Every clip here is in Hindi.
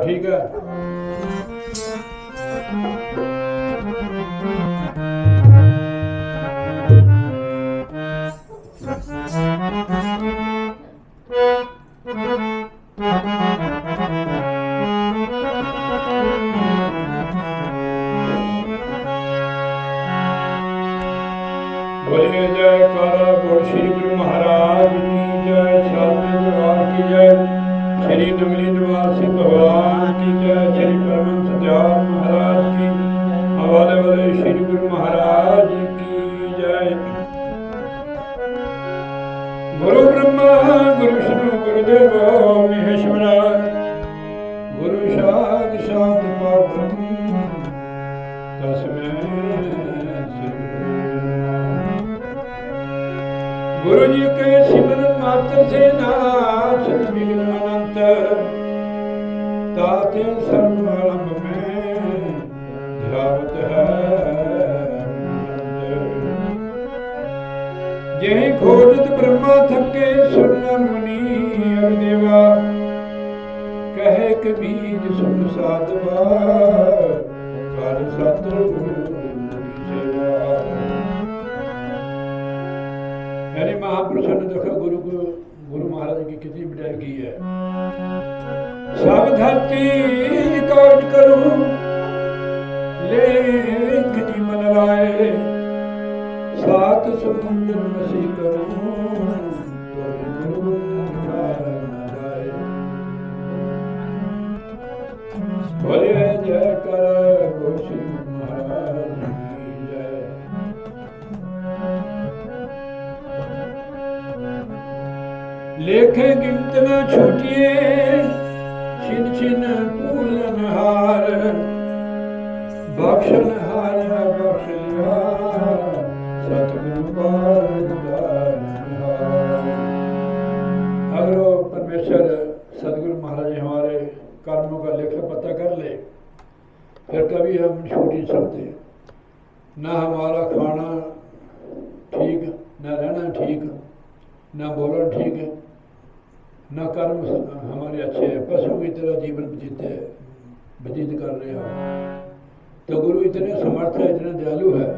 ठीक है। बोलिए जयकारा बोल श्री गुरु महाराज की जय, सातवें दरबार की जय, श्री दुगली निवासी भगवान की जय, श्री परमहंस दयाल महाराज की, हवाले वाले श्री गुरु महाराज की जय। गुरु ब्रह्मा गुरु विष्णु गुरुदेव महेश्वरा, गुरु साक्षात् परब्रह्म तस्मै गुरु जी के सिमरन मात्र से नाथ विघ्न अनंत, ताते सर्वारंभ में ध्यावत है। यही खोजत ब्रह्मा थके सुन मुनि अग्निदेवा, कहे कबीर सुन साधवा, कर सतगुरु यानी महापुरुषों ने देखा गुरु को, गुरु महाराज की कितनी बढ़ाई की है। सब धरती काज करूं लेख जीवन लाए, सात समुद्र मसी करूं तो गुरु जाए। बोलिए जय कर बोल श्री महाराज की जय। लेखे गिनत न छूटिए छिन छिन पूलन हार, बख्शन हार बख्श लिया सतगुरु बारगार। अगर वो परमेश्वर सतगुरु महाराज हमारे कर्मों का लेखा पता कर ले, फिर कभी हम छूट नहीं सकते। ना हमारा खाना ठीक, ना रहना ठीक, ना बोलना ठीक है, न कर्म हमारे अच्छे हैं, पशु की तरह जीवन व्यतीत कर रहे हो। तो गुरु इतने समर्थ है, इतने दयालु है,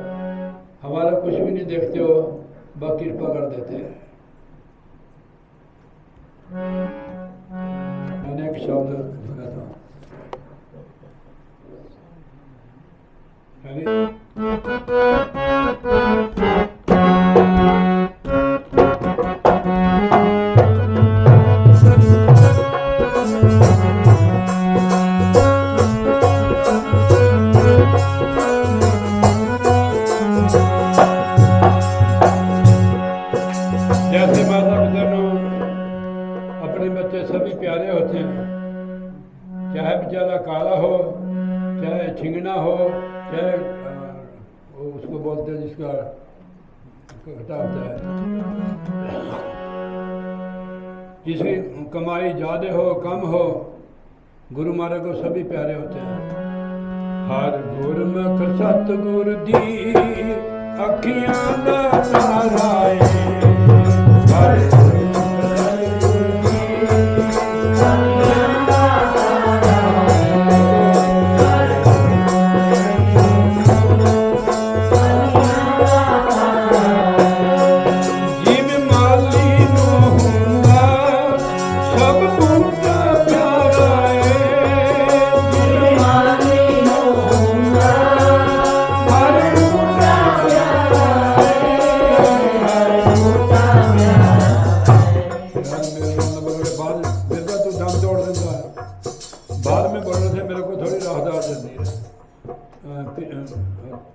हमारा कुछ भी नहीं देखते हो, बस कृपा कर देते हैं। मैंने एक शब्द सुना था, काला हो चाहे छिंगना हो, चाहे उसको बोलते हैं जिसका घटा होता है, जिसकी कमाई ज़्यादा हो कम हो, गुरु महाराज को सभी प्यारे होते हैं। हर गुरमुख सतगुर दी अखियां दा सहाराए, हर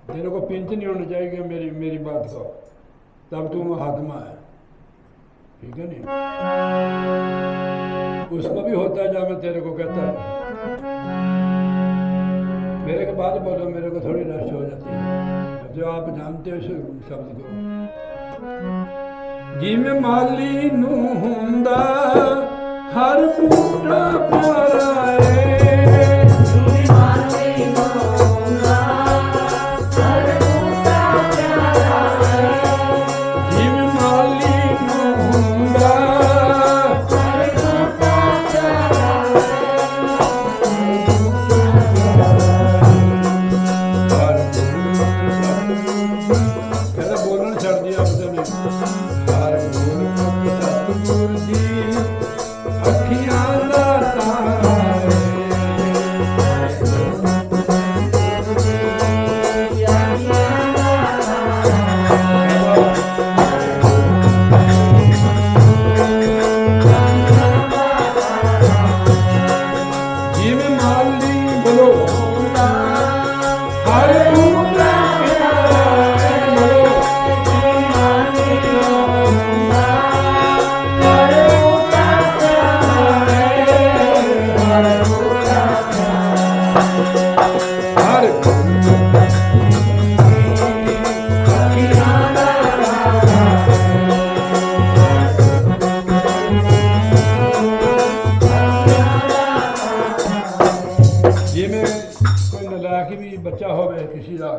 तेरे को पिंच नहीं होनी चाहिए मेरी बात का, तब तुम हाथमा है, ठीक है नहीं? उसको भी होता है जब मैं तेरे को कहता है, मेरे के बाद बोलो, मेरे को थोड़ी रश हो जाती है। जो आप जानते हो इस शब्द को, जिमें माली नू हुंदा हर बूटा प्यारा है, बच्चा हो किसी का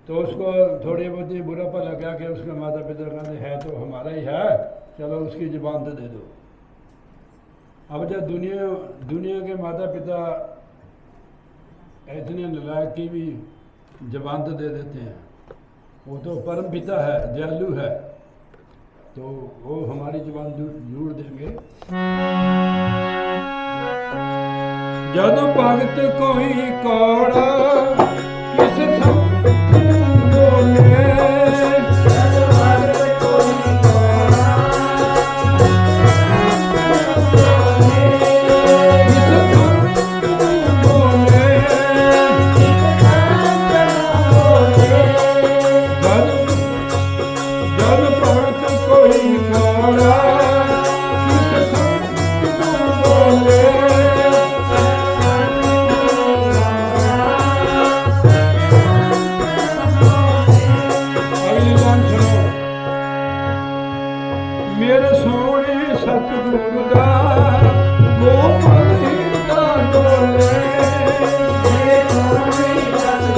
तो उसको थोड़ी बहुत बुरा भला क्या कि उसके माता पिता कहते है तो हमारा ही है, चलो उसकी ज़बान तो दे दो। अब जब दुनिया के माता पिता इतने नालायक की भी ज़बान तो दे देते हैं, वो तो परम पिता है, दयालु है, तो वो हमारी ज़बान जरूर देंगे। जद भगत कोई कौड़ा किस संत बोले, जद भगत कोई कौड़ा किस संत बोले, जद भगत कोई कौड़ा किस संत बोले। मेरे सोने सतगुरु दा गोपाल हिरदा डोले, मेरे सोने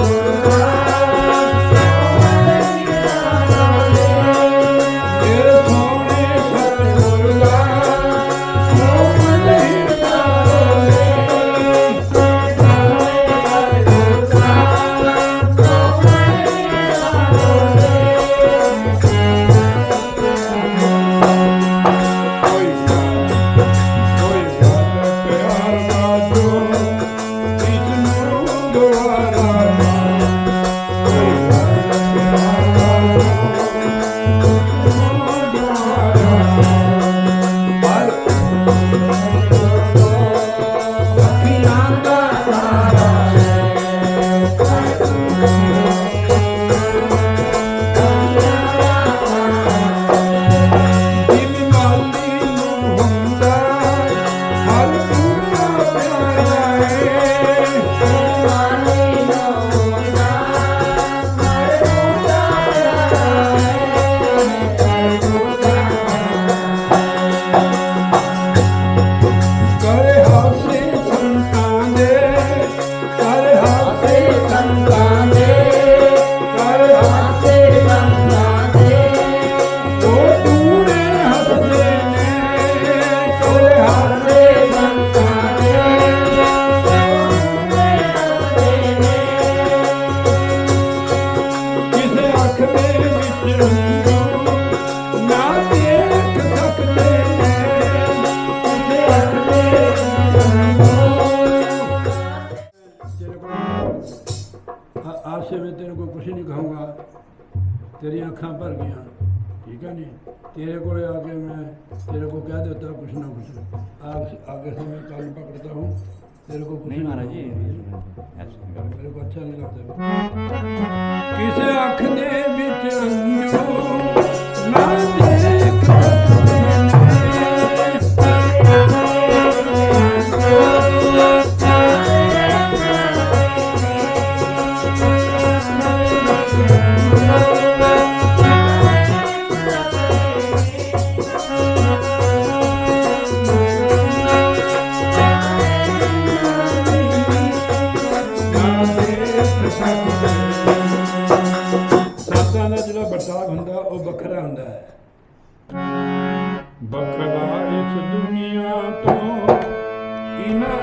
सतगुरु दा गोपाल हिरदा डोले, मेरे सोने सतगुरु दा गोपाल हिरदा डोले, आज से मैं तेरे को कुछ नहीं कहूँगा, तेरी आँखें भर गई, ठीक है नहीं, तेरे को आगे मैं तेरे को कह देता कुछ ना कुछ, आगे से मैं कान पकड़ता हूँ, तेरे को कुछ नहीं महाराज जी, मेरे को अच्छा नहीं लगता। किसे आँख दे बिच अंजू ना देख बर्ताव हुंदा वो बखरा हुंदा है, बखरा इस दुनिया तो इना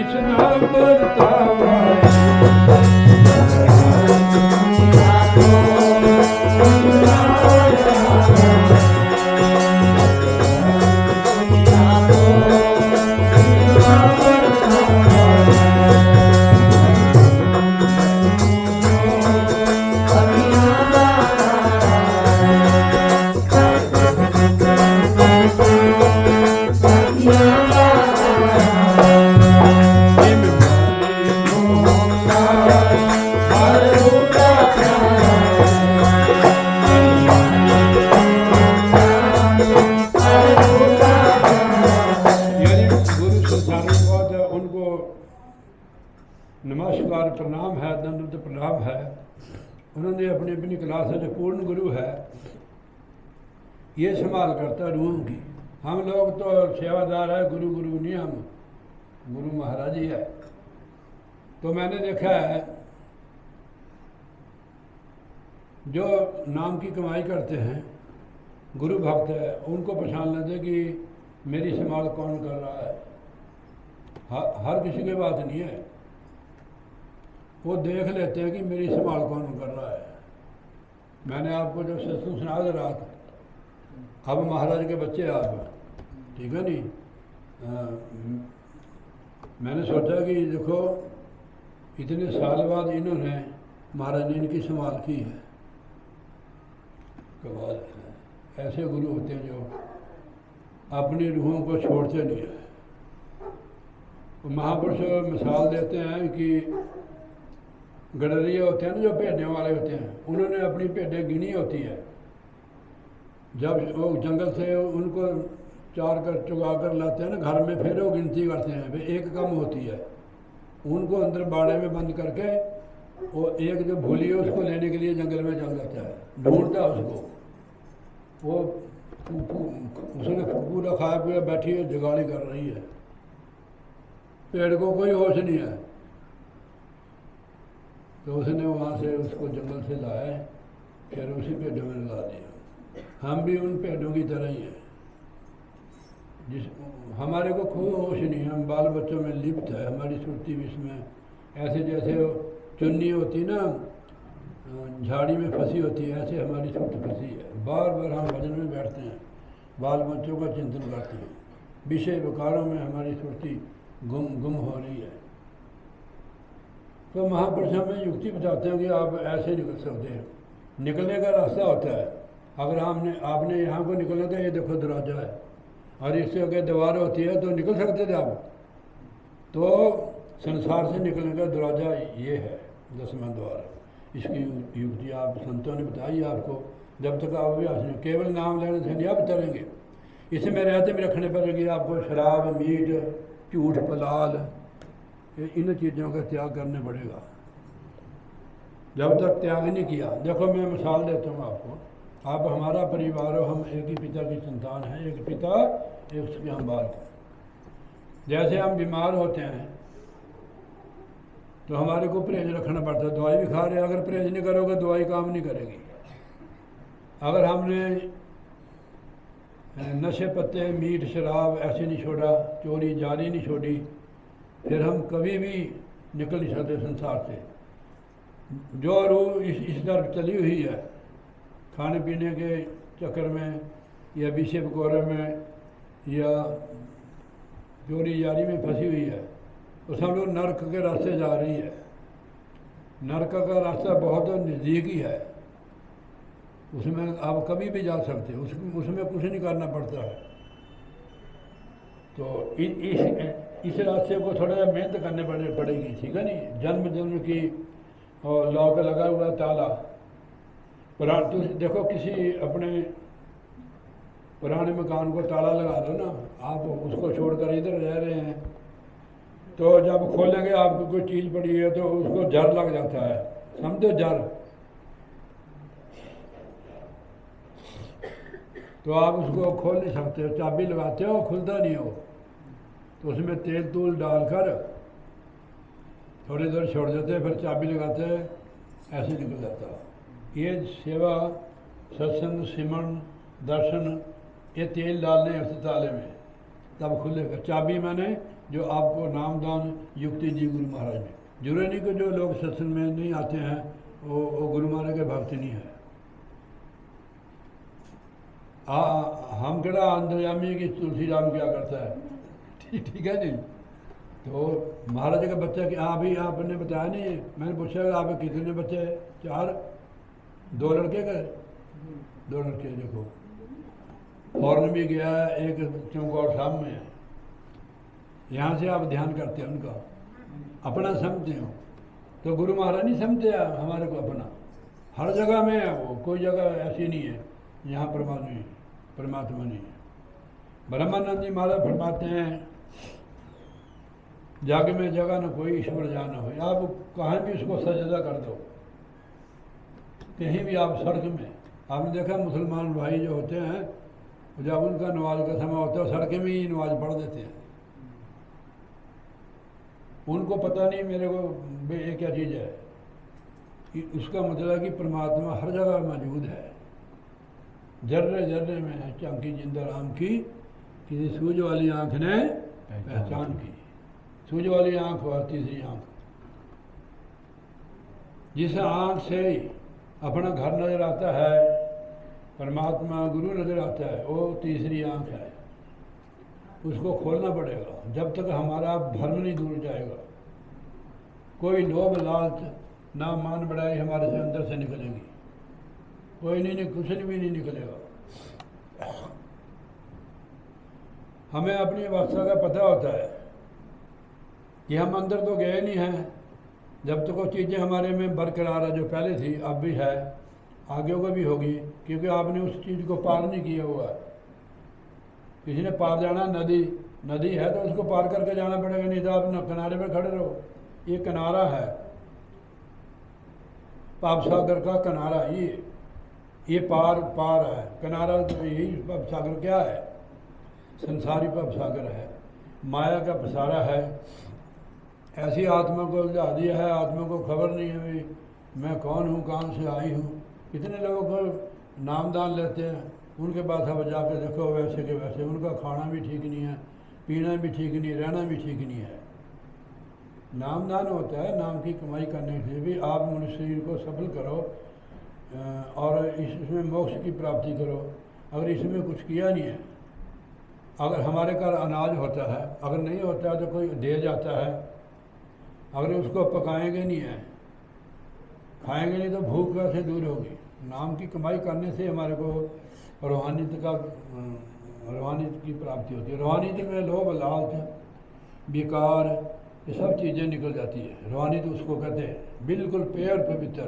इस ना बर्तावा नमस्कार प्रणाम है, दंड प्रणाम है। उन्होंने अपनी अपनी क्लास जो पूर्ण गुरु है ये संभाल करता रूह की। हम लोग तो सेवादार है, गुरु नहीं, हम गुरु महाराज ही है। तो मैंने देखा है जो नाम की कमाई करते हैं, गुरु भक्त है, उनको पहचान लेते कि मेरी संभाल कौन कर रहा है। हर किसी की बात नहीं है, वो देख लेते हैं कि मेरी संभाल कौन कर रहा है। मैंने आपको जो सत्संग सुना दे रहा था, अब महाराज के बच्चे आप, ठीक है नहीं, मैंने सोचा कि देखो इतने साल बाद इन्होंने महाराज ने इनकी संभाल की है। के बाद ऐसे गुरु होते हैं जो अपनी रूहों को छोड़ते नहीं है। महापुरुष मिसाल देते हैं कि गडरिया होते हैं ना, जो भेड़ने वाले होते हैं, उन्होंने अपनी भेड़ें गिनी होती है। जब वो जंगल से उनको चार कर चुगा कर लाते हैं ना घर में, फिर वो गिनती करते हैं, वे एक कम होती है। उनको अंदर बाड़े में बंद करके वो एक जो भूली है उसको लेने के लिए जंगल में चल जाता है, ढूंढता है उसको। वो उसने पूरा खाया पिया बैठी है, जुगाड़ी कर रही है, पेड़ को कोई होश नहीं है। तो उसने वहाँ से उसको जंगल से लाया, फिर उसी पेड़ों में ला दिया। हम भी उन पेड़ों की तरह ही हैं, जिस हमारे को कोई होश नहीं है, हम बाल बच्चों में लिप्त है, हमारी सुरती भी इसमें ऐसे जैसे चुन्नी होती ना झाड़ी में फंसी होती है, ऐसे हमारी सुरती फंसी है। बार बार हम भजन में बैठते हैं, बाल बच्चों का चिंतन करते हैं, विषय विकारों में हमारी सुरती गुम हो रही है। तो महापुरुष हमें युक्ति बताते हैं कि आप ऐसे निकल सकते हैं। निकलने का रास्ता होता है, अगर आपने यहाँ को निकलना था, ये देखो दरवाजा है और इससे अगर दीवार होती है तो निकल सकते थे आप। तो संसार से निकलने का दरवाज़ा ये है, 10वां द्वार। इसकी युक्ति आप संतों ने बताई आपको। जब तक आप अभ्यास नहीं, केवल नाम लेने से नहीं आप तरेंगे। इसमें रहते में रखने पड़ेगी आपको शराब, मीट, झूठ, पलाल, इन चीज़ों का त्याग करने पड़ेगा। जब तक त्याग नहीं किया, देखो मैं मिसाल देता हूँ आपको। आप हमारा परिवार हो, हम एक ही पिता की संतान हैं, एक पिता एक उसके हम बाल। जैसे हम बीमार होते हैं तो हमारे को परहेज रखना पड़ता है। दवाई भी खा रहे हैं, अगर परहेज नहीं करोगे दवाई काम नहीं करेगी। अगर हमने नशे पत्ते, मीट, शराब ऐसे नहीं छोड़ा, चोरी जारी नहीं छोड़ी, फिर हम कभी भी निकल नहीं सकते संसार से। जो रूह इस तरफ चली हुई है, खाने पीने के चक्कर में या विषय पकौड़े में या चोरी जारी में फंसी हुई है, तो सब लोग नरक के रास्ते जा रही है। नरक का रास्ता बहुत नज़दीक ही है, उसमें आप कभी भी जा सकते हो, उसमें कुछ नहीं करना पड़ता है। तो इस रास्ते को थोड़ा मेहनत करने पड़ेगी, ठीक है नहीं। जन्म जन्म की और लौ का लगा हुआ ताला। तो देखो किसी अपने पुराने मकान को ताला लगा दो ना, आप उसको छोड़कर इधर रह रहे हैं, तो जब खोलेंगे आपको कोई चीज़ पड़ी है तो उसको जर लग जाता है, समझो जर। तो आप उसको खोल नहीं सकते हो, चाबी लगाते हो खुलता नहीं हो, तो उसमें तेल तूल डालकर थोड़ी देर छोड़ देते, फिर चाबी लगाते, ऐसे निकल जाता। ये सेवा, सत्संग, सिमरन, दर्शन, ये तेल डालने हैं उस ताले में, तब खुलेगा। चाबी मैंने जो आपको नामदान युक्ति दी गुरु महाराज ने। जरूरी नहीं कि जो लोग सत्संग में नहीं आते हैं वो गुरु महाराज के भक्त नहीं है। हम कड़ा अंतर्यामी कि तुलसीराम क्या करता है, ठीक है जी। तो महाराज का बच्चा कि अभी आपने बताया नहीं, मैंने पूछा आप कितने बच्चे? 4, 2 लड़के का, 2 लड़के। देखो फौरन भी गया, एक चमकौर साहब में है। यहाँ से आप ध्यान करते हैं उनका, अपना समझते हो। तो गुरु महाराज नहीं समझते हमारे को अपना, हर जगह में है वो, कोई जगह ऐसी नहीं है यहाँ परमात्मा नहीं है। ब्रह्मानंद जी महाराज फरमाते हैं, जग में जगह न कोई ईश्वर जान हो। आप कहीं भी उसको सजदा कर दो, कहीं भी आप सड़क में, आपने देखा मुसलमान भाई जो होते हैं जब उनका नमाज का समय होता है सड़क में ही नमाज पढ़ देते हैं। उनको पता नहीं मेरे को ये क्या चीज़ है। कि उसका मतलब कि परमात्मा हर जगह मौजूद है, जर्रे जर्रे में है चांकी जिंदा राम की, किसी सूझ वाली आँख ने पहचान की। सूझ वाली आँख और तीसरी आँख, जिस आँख से अपना घर नजर आता है, परमात्मा गुरु नजर आता है, वो तीसरी आँख है। उसको खोलना पड़ेगा। जब तक हमारा भ्रम नहीं दूर जाएगा, कोई लोभ लालच ना मान बढ़ाई हमारे से अंदर से निकलेगी, कोई नहीं, कुछ भी नहीं निकलेगा। हमें अपनी अवस्था का पता होता है कि हम अंदर तो गए नहीं हैं। जब तक वो चीज़ें हमारे में बरकरार है, जो पहले थी अब भी है, आगे को भी होगी, क्योंकि आपने उस चीज़ को पार नहीं किया हुआ है। किसी ने पार जाना, नदी है तो उसको पार करके जाना पड़ेगा, नहीं तो आप न किनारे पर खड़े रहो। ये किनारा है, पाप सागर का किनारा, ये पार है किनारा। तो यही पाप सागर क्या है? संसारी पाप सागर है, माया का पसारा है। ऐसी आत्मा को उलझा दिया है, आत्मा को खबर नहीं है भाई मैं कौन हूँ, कहाँ से आई हूँ। कितने लोगों को नामदान लेते हैं, उनके पास अब जाकर देखो वैसे के वैसे, उनका खाना भी ठीक नहीं है, पीना भी ठीक नहीं, रहना भी ठीक नहीं है। नामदान होता है नाम की कमाई करने के लिए भी। आप मनुष्य शरीर को सफल करो और इसमें मोक्ष की प्राप्ति करो। अगर इसमें कुछ किया नहीं है, अगर हमारे घर अनाज होता है, अगर नहीं होता है तो कोई दे जाता है, अगर उसको पकाएंगे नहीं है, खाएंगे नहीं तो भूख कैसे दूर होगी। नाम की कमाई करने से हमारे को रूहानियत की प्राप्ति होती है। रूहानियत में लोभ लालच बेकार ये सब चीज़ें निकल जाती है। रूहानियत उसको कहते हैं, बिल्कुल प्योर पवित्र।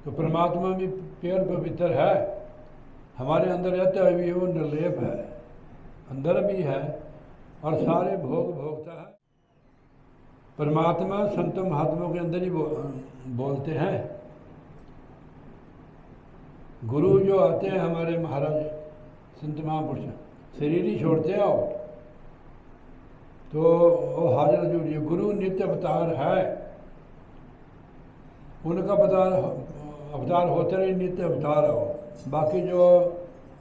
तो परमात्मा भी प्योर पवित्र है, हमारे अंदर रहता है भी, वो निर्लेप है, अंदर भी है और सारे भोग भोगता है। परमात्मा संतों महात्माओं के अंदर ही बोलते हैं। गुरु जो आते हैं हमारे महाराज संत महापुरुष, शरीर ही छोड़ते हैं और तो वो हाजिर जुड़ी। गुरु नित्य अवतार है, उनका अवतार होते रहे, नित्य अवतार हो। बाकी जो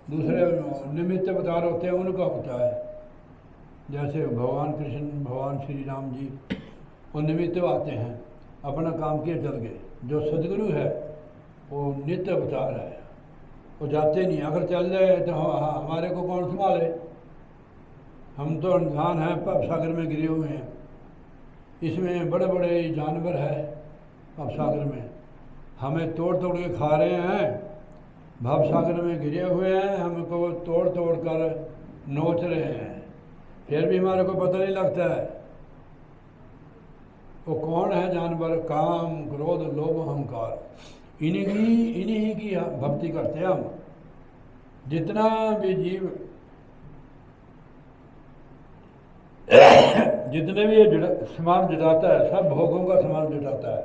दूसरे निमित्त अवतार होते हैं उनका होता है, जैसे भगवान कृष्ण, भगवान श्री राम जी, वो निमित्त आते हैं, अपना काम किए चल गए। जो सदगुरु है वो नित्य अवतार है, वो जाते नहीं। अगर चल जाए तो हमारे को कौन संभाले? हम तो इंसान हैं, पाप सागर में गिरे हुए हैं। इसमें बड़े बड़े जानवर हैं पाप सागर में, हमें तोड़ तोड़ के खा रहे हैं। भाव सागर में गिरे हुए हैं, हमको तोड़ तोड़ कर नोच रहे हैं, फिर भी हमारे को पता नहीं लगता है वो कौन है जानवर। काम क्रोध लोभ अहंकार, इन्हीं की भक्ति करते हैं हम। जितना भी जीव जितने भी ये सामान जुटाता है, सब भोगों का सामान जुटाता है।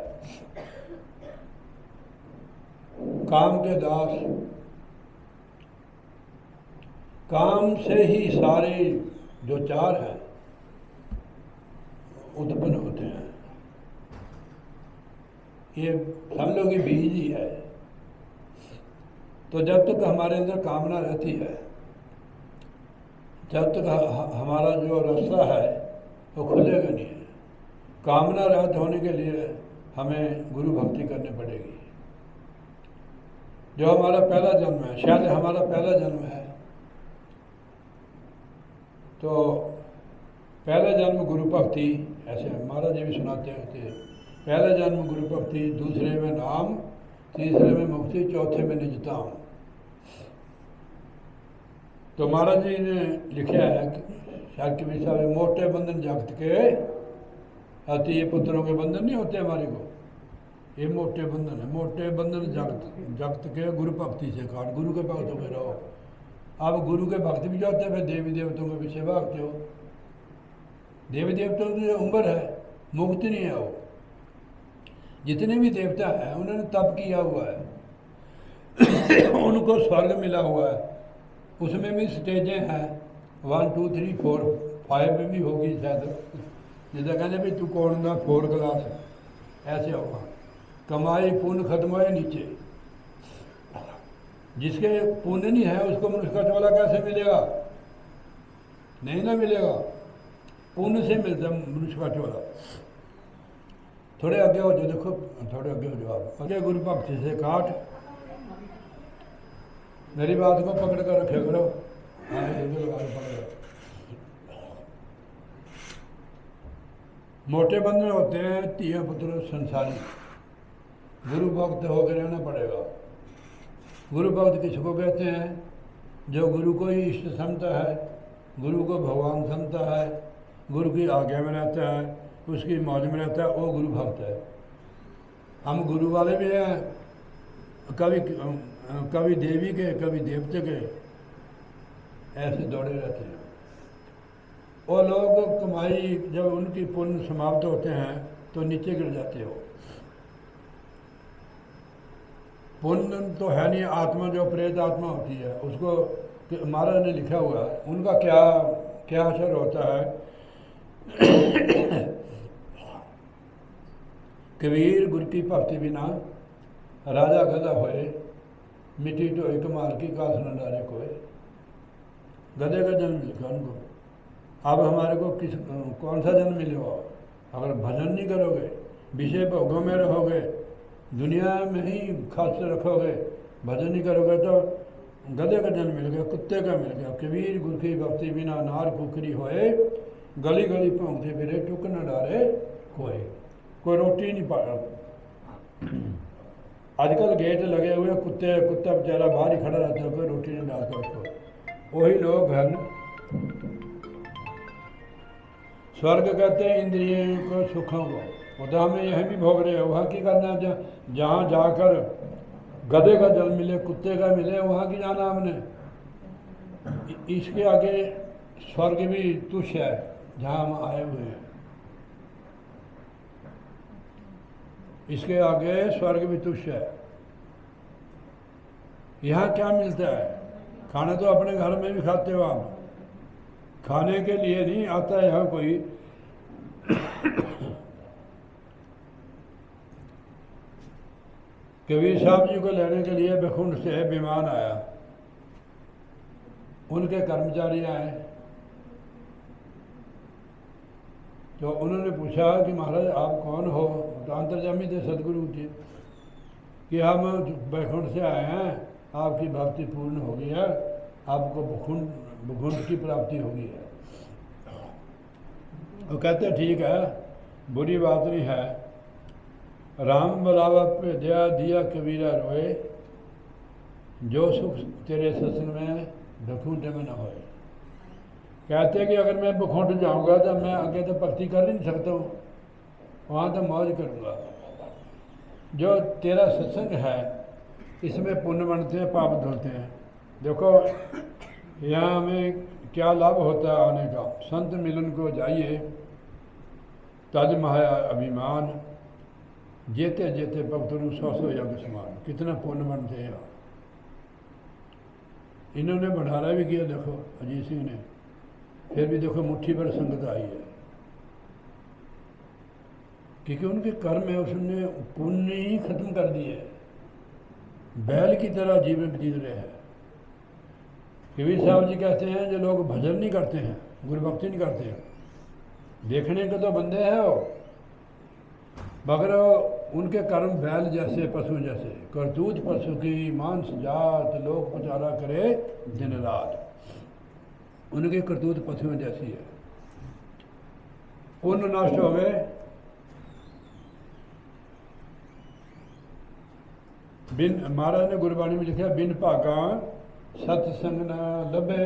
काम के दास, काम से ही सारे जो चार हैं उत्पन्न होते हैं। ये समझ लो कि बीज ही है। तो जब तक हमारे अंदर कामना रहती है, जब तक हमारा जो रास्ता है वो खुलेगा नहीं है। कामना रहित होने के लिए हमें गुरु भक्ति करनी पड़ेगी। जो हमारा पहला जन्म है, शायद हमारा पहला जन्म है, तो पहला जन्म गुरु भक्ति, ऐसे महाराज जी भी सुनाते थे, पहला जन्म गुरु भक्ति, दूसरे में नाम, तीसरे में मुक्ति, चौथे में निजता। तो महाराज जी ने लिखा है शायद कि साहब, मोटे बंधन जगत के अति, ये पुत्रों के बंधन नहीं होते हमारे को, ये मोटे बंधन है। मोटे बंधन जगत के गुरु भक्ति से काट, गुरु के भक्तों में रहो। आप गुरु के भक्त भी जाते हैं, फिर देवी देवताओं के पीछे भागते हो। देवी देवताओं की उम्र है, मुक्ति नहीं है वो। जितने भी देवता हैं उन्होंने तप किया हुआ है उनको स्वर्ग मिला हुआ है। उसमें भी स्टेजें हैं, 1 2 3 4 5 भी होगी शायद, जिदा कहते भी तू कौन ना 4 क्लास, ऐसे होगा। कमाई पुण्य खत्म है नीचे। जिसके पुण्य नहीं है उसको मनुष्य का चोला कैसे मिलेगा? नहीं ना मिलेगा, पुण्य से मिलता मनुष्य का चोला। थोड़े आगे हो जाओ, देखो थोड़े आगे हो जाओ आप। आगे गुरु भक्ति से काट, मेरी बात को पकड़ कर रखे करो। हाँ पकड़ो। मोटे बंधन होते हैं तिया पुत्र संसारी, गुरु भक्त होकर रहना पड़ेगा। गुरु भक्त किसको कहते हैं? जो गुरु को ही इष्ट समझता है, गुरु को भगवान समझता है, गुरु की आज्ञा में रहता है, उसकी मौज में रहता है, वो गुरु भक्त है। हम गुरु वाले भी हैं, कभी देवी के कभी देवते के, ऐसे दौड़े रहते हैं। और लोग कमाई जब उनकी पुण्य समाप्त होते हैं तो नीचे गिर जाते हो। पुण्य तो है नहीं, आत्मा जो प्रेत आत्मा होती है उसको महाराज ने लिखा हुआ है, उनका क्या क्या असर होता है। कबीर गुर की भक्ति बिना राजा गधा होए, मिट्टी ढोए कमाल की कास न डारे कोई। गधे का जन्म लिखा उनको। अब हमारे को कौन सा जन्म मिलेगा? अगर भजन नहीं करोगे, विषय भोगों में रहोगे, दुनिया में ही खास रखोगे, भजन नहीं करोगे तो गधे का जन्म मिल गया, कुत्ते का मिल गया। कबीर गुर की भक्ति बिना नार कुकरी होए, गली गली भौंकते फिरे, टुक न डारे कोई रोटी नहीं पा। आजकल गेट लगे हुए, कुत्ता बेचारा बाहर ही खड़ा रहता है, कोई रोटी नहीं डालता उसको। वही लोग हैं। स्वर्ग कहते हैं इंद्रियों को सुखों को, वो तो हमें यहीं भी भोग रहे हैं। वहाँ की करना, जहाँ जाकर गधे का जन्म मिले, कुत्ते का मिले, वहाँ की जाना हमने। इसके आगे स्वर्ग भी तुच्छ है जहाँ हम आए हुए हैं। इसके आगे स्वर्ग भी तुच्छ है। यहाँ क्या मिलता है? खाना तो अपने घर में भी खाते हो आप, खाने के लिए नहीं आता है यहाँ कोई। कबीर साहब जी को लेने के लिए बखुंड से विमान आया, उनके कर्मचारी आए तो उन्होंने पूछा कि महाराज आप कौन हो? तो अंतर्जामी थे सदगुरु जी कि हम बैकुंठ से आए हैं, आपकी भक्ति पूर्ण हो गई है, आपको बखुंड की प्राप्ति हो गई है। वो कहते ठीक है, बुरी बात नहीं है। राम बलावा पे दिया कबीरा रोए, जो सुख तेरे सत्संग में बखुंड में न होए। कहते कि अगर मैं बखुंड जाऊंगा तो मैं आगे तो भक्ति कर ही नहीं सकता हूँ, वहाँ तो मौज करूँगा। जो तेरा सत्संग है इसमें पुण्य बनते हैं, पाप धुलते हैं। देखो यहाँ हमें क्या लाभ होता है आने का। संत मिलन को जाइए, तज महाया अभिमान, जेते जेते भक्तों 100 यज्ञ समान। कितना पुण्य बनते हैं। इन्होंने भंडारा भी किया, देखो अजीत सिंह ने, फिर भी देखो मुट्ठी भर संगत आई है, क्योंकि उनके कर्म है, उसने पुण्य ही खत्म कर दिए, बैल की तरह जीवन जीत रहे हैं। कबीर साहब जी कहते हैं जो लोग भजन नहीं करते हैं, गुरु भक्ति नहीं करते हैं, देखने के तो बंदे हैं वो, मगर उनके कर्म बैल जैसे, पशु जैसे। करतूत पशु की मांस जात, लोग पचारा करे दिन रात। उनकी करतूत पशुओं जैसी है। पुण्य नष्ट हो गए, बिन, महाराज ने गुरबाणी में लिखा, बिन भागा सत्संग न लभे,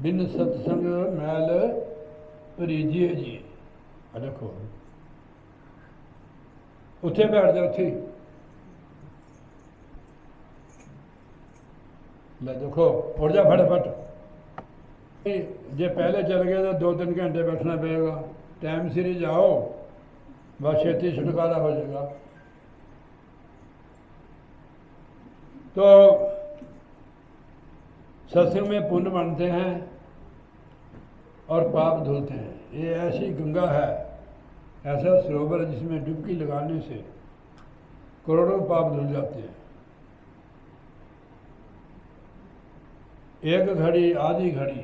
बिन सत्संग मैल परीजिए जी। देखो उत्थे बैठ जाओ, उत्थे ले, देखो उठ जा फटाफट। जे पहले चल गए तो 2-3 घंटे बैठना पड़ेगा। टाइम सिर ही जाओ, बस छेती छुटकारा हो जाएगा। तो सत्संग में पुण्य बनते हैं, और पाप धुलते हैं। ये ऐसी गंगा है, ऐसा सरोवर है जिसमें डुबकी लगाने से करोड़ों पाप धुल जाते हैं। एक घड़ी आधी घड़ी,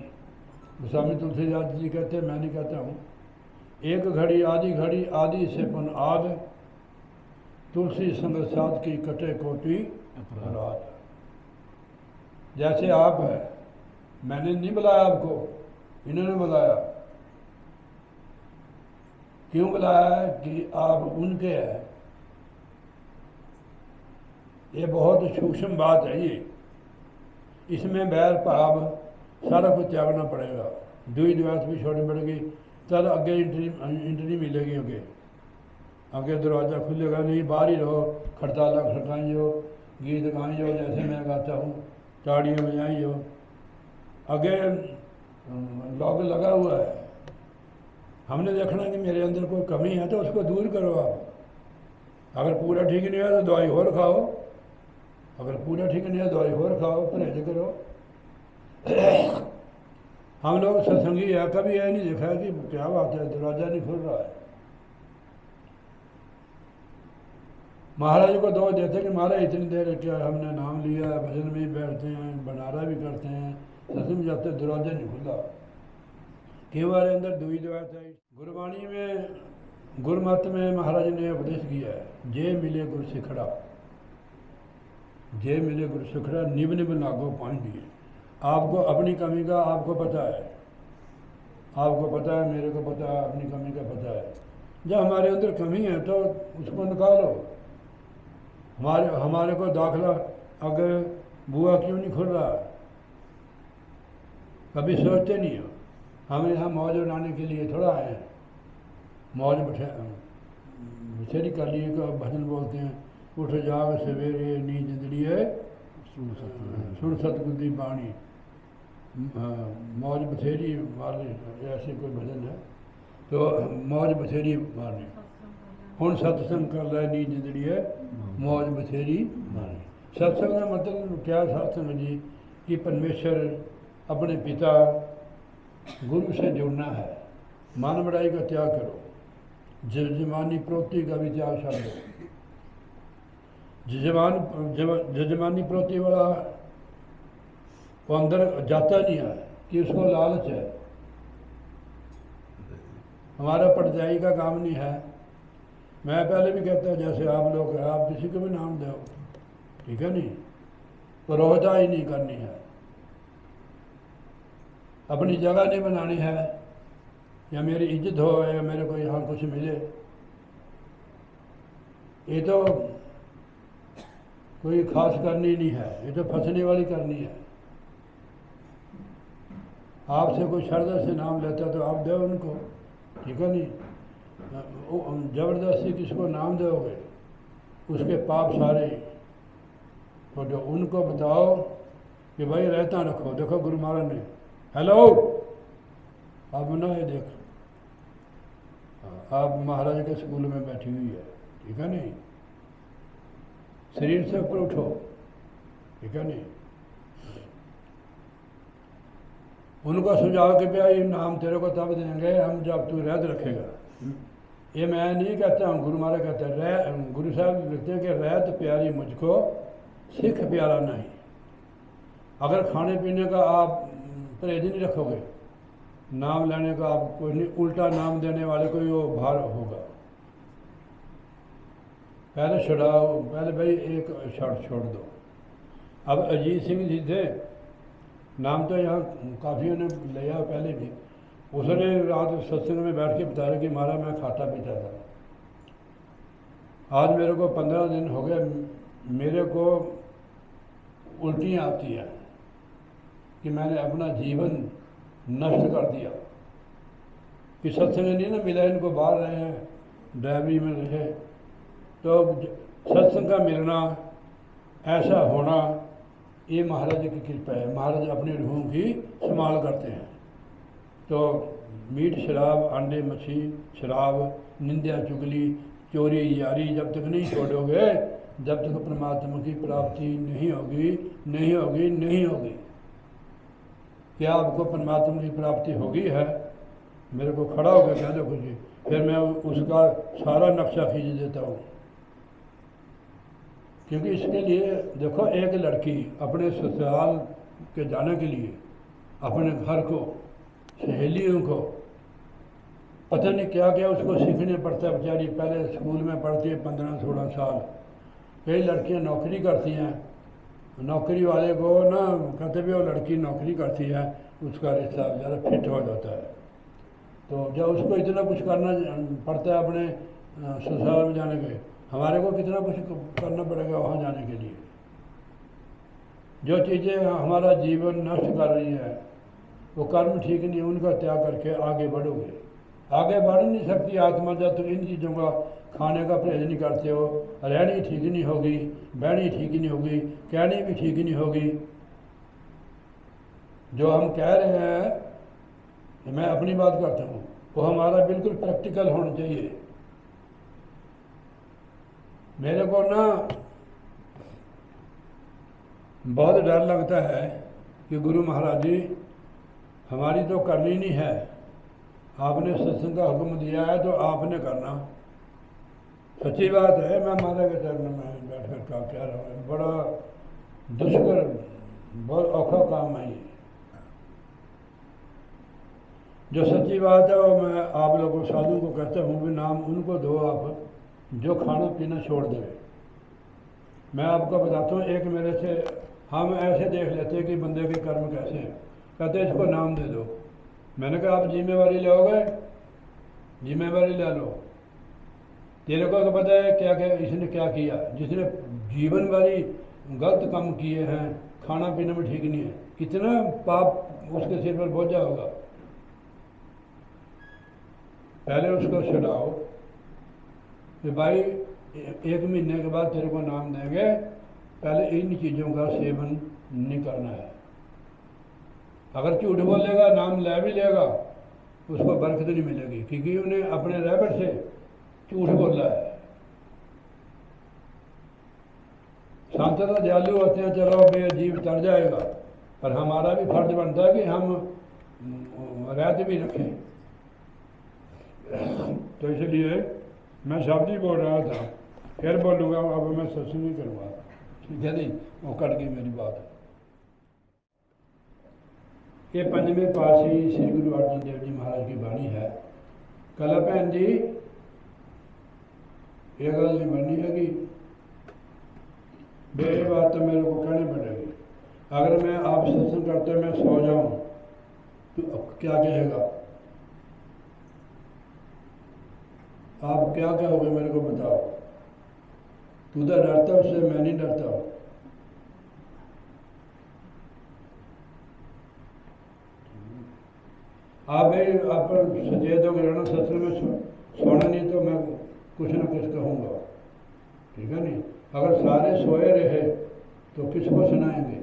गोस्वामी तुलसीदास जी कहते हैं, मैं नहीं कहता हूँ, एक घड़ी आधी से पुन आग, तुलसी संग साध की कटे कोटि अपराध। जैसे आप है, मैंने नहीं बुलाया आपको, इन्होंने बुलाया। क्यों बुलाया है? कि आप उनके हैं। ये बहुत सूक्ष्म बात है। ये इसमें बैर भाव सारा कुछ त्यागना पड़ेगा। दुई द्वैत भी छोड़नी पड़ेगी, तब अगे इंट्री मिलेगी। आगे दरवाज़ा खुलेगा नहीं, बाहर ही रहो, खड़ताला खड़काई हो, गीत गाई हो जैसे मैं गाता हूँ, ताड़ियाँ बजाई हो। आगे लॉक लगा हुआ है। हमने देखना कि मेरे अंदर कोई कमी है तो उसको दूर करो आप। अगर पूरा ठीक नहीं है तो दवाई और खाओ, अगर पूरा ठीक नहीं है दवाई और खाओ, परहेज करो। हम लोग सत्संगी है, कभी यह नहीं देखा कि क्या बात है दरवाज़ा नहीं खुल रहा है। महाराज को दोष देते कि महाराज इतनी देर क्या हमने नाम लिया, भजन में ही बैठते हैं, भंडारा भी करते हैं, सत्संग जाते, दरवाजा नहीं खुला। कि हमारे अंदर दुई द्वैत है। गुरबाणी में, गुरमत में महाराज ने उपदेश किया है, जे मिले गुर सिखड़ा, जे मिले गुर सिखड़ा, निब निब लागो पाएंगे। आपको अपनी कमी का आपको पता है, आपको पता है, मेरे को पता है, अपनी कमी का पता है। जब हमारे अंदर कमी है तो उसको निकालो। हमारे को दाखला अगर बुआ क्यों नहीं खुल रहा, कभी सोचते नहीं हो। हम यहाँ मौज उड़ाने के लिए थोड़ा आए हैं, मौज बछेरी कर लिए को भजन बोलते हैं, उठ जाओ सवेरे नींद जिंदड़ी है सुन सतगुर दी बाणी, मौज बथेरी मारने, ऐसे कोई भजन है तो मौज बथेरी मारने, हुण सत्संग कर लै नींद जिंदड़ी है मौज बथेरी मारने। सत्संग का मतलब क्या सत्संग जी? कि परमेश्वर अपने पिता गुरु से जुड़ना है। मान बढ़ाई का त्याग करो, जजमानी प्रोक्ति का भी त्याग कर दो। जजमानी प्रोक्ति वाला वो अंदर जाता नहीं है कि उसको लालच है। हमारा पटजाई का काम नहीं है। मैं पहले भी कहता जैसे आप लोग हैं, आप किसी को भी नाम दो, ठीक है नहीं, तो रोहता ही नहीं करनी है, अपनी जगह नहीं बनानी है, या मेरी इज्जत हो या मेरे को यहाँ कुछ मिले। ये तो कोई खास करनी नहीं है, ये तो फंसने वाली करनी है। आपसे कोई श्रद्धा से नाम लेता तो आप दो उनको, ठीक है नहीं। जबरदस्ती किसको नाम दोगे उसके पाप सारे। तो जो उनको बताओ कि भाई रहता रखो। देखो गुरु महाराज ने, हेलो आप ना ये देख, आप महाराज के स्कूल में बैठी हुई है, ठीक है नहीं, शरीर से ऊपर उठो, ठीक है नहीं। उनको सुझाव के भैया ये नाम तेरे को तब देंगे हम जब तू रहत रखेगा। ये मैं नहीं कहता हूँ, गुरु महाराज कहते हैं, रह गुरु साहब लिखते हैं कि रहत प्यारी मुझको सिख प्यारा नहीं। अगर खाने पीने का आप परहेज नहीं रखोगे, नाम लेने का आप कोई नहीं, उल्टा नाम देने वाले को वो भार होगा। पहले छुड़ाओ, पहले भाई एक शर्त छोड़ दो। अब अजीत सिंह जी थे, नाम तो यहाँ काफ़ियों ने लिया पहले भी। उसने रात सत्संग में बैठ के बताया कि महाराज मैं खाता पीता था, आज मेरे को 15 दिन हो गए, मेरे को उल्टियाँ आती हैं कि मैंने अपना जीवन नष्ट कर दिया। कि सत्संग नहीं ना मिला, इनको बाहर रहे हैं, ड्राइवरी में रहे, तो सत्संग का मिलना, ऐसा होना, ये महाराज की कृपा है। महाराज अपनी रूह की संभाल करते हैं। तो मीट शराब, अंडे मच्छी शराब, निंदा चुगली, चोरी यारी जब तक नहीं छोड़ोगे, जब तक परमात्मा की प्राप्ति नहीं होगी, नहीं होगी, नहीं होगी। क्या आपको परमात्मा की प्राप्ति होगी है? मेरे को खड़ा होकर कह दो कुछ, फिर मैं उसका सारा नक्शा खींच देता हूँ। क्योंकि इसके लिए देखो, एक लड़की अपने ससुराल के जाने के लिए अपने घर को, सहेलियों को, पता नहीं क्या क्या उसको सीखने पड़ता है। बेचारी पहले स्कूल में पढ़ती है 15-16 साल। कई लड़कियां नौकरी करती हैं, नौकरी वाले को ना कहते भी वो लड़की नौकरी करती है, उसका रिश्ता ज़्यादा फिट हो जाता है। तो जब उसको इतना कुछ करना पड़ता है अपने ससुराल में जाने के, हमारे को कितना कुछ करना पड़ेगा वहाँ जाने के लिए। जो चीज़ें हमारा जीवन नष्ट कर रही है वो कर्म ठीक नहीं, उनका त्याग करके आगे बढ़ोगे। आगे बढ़ नहीं सकती आत्मा जब तुम इन चीज़ों का खाने का परहेज नहीं करते हो। रहनी ठीक नहीं होगी, बहनी ठीक नहीं होगी, कहनी भी ठीक नहीं होगी। जो हम कह रहे हैं, मैं अपनी बात करता हूँ, वो हमारा बिल्कुल प्रैक्टिकल होना चाहिए। मेरे को ना बहुत डर लगता है कि गुरु महाराज जी हमारी तो करनी नहीं है, आपने सत्संग का हुक्म दिया है तो आपने करना। सच्ची बात है, मैं माता के चरण में बैठ कर क्या कह रहा हूँ, बड़ा दुष्कर, बहुत औखा काम है ये। जो सच्ची बात है वो मैं आप लोगों साधु को कहता हूँ भी नाम उनको दो आप जो खाना पीना छोड़ देवे। मैं आपको बताता हूँ, एक मेरे से हम ऐसे देख लेते हैं कि बंदे के कर्म कैसे हैं, कहते हैं इसको नाम दे दो। मैंने कहा आप जिम्मेवारी लोगे, जिम्मेवारी ले लो। तेरे को तो पता है क्या क्या इसने क्या किया, जिसने जीवन भरी गलत काम किए हैं, खाना पीना में ठीक नहीं है, कितना पाप उसके सिर पर बोझा होगा। पहले उसको छुड़ाओ कि भाई 1 महीने के बाद तेरे को नाम देंगे, पहले इन चीज़ों का सेवन नहीं करना है। अगर झूठ बोलेगा, नाम ले भी लेगा, उसको बरकत नहीं मिलेगी, क्योंकि उन्हें अपने रहबर से झूठ बोला है। संत तो दयालु होते हैं, चलो बेअजीब तर जाएगा, पर हमारा भी फर्ज बनता है कि हम रहते भी रखें। तो इसलिए मैं शब्द ही बोल रहा था, फिर बोलूँगा, अब मैं सत्संग नहीं करूँगा, ठीक है नहीं, वो कट गई मेरी बात। ये 5वें पातशाही श्री गुरु अर्जन देव जी महाराज की बाणी है। कला भैन जी ये गल नहीं बननी है कि मेरी बात तो मेरे को कहनी पड़ेगी। अगर मैं आप सत्संग करते मैं सो जाऊं तो क्या कहेगा, आप क्या कहोगे मेरे को बताओ। तू तो डरता उससे, मैं नहीं डरता हूँ। आप सचेत होकर रहना, सत्संग में सोना नहीं तो मैं कुछ ना कुछ कहूँगा, ठीक है नहीं। अगर सारे सोए रहे तो किसको सुनाएंगे।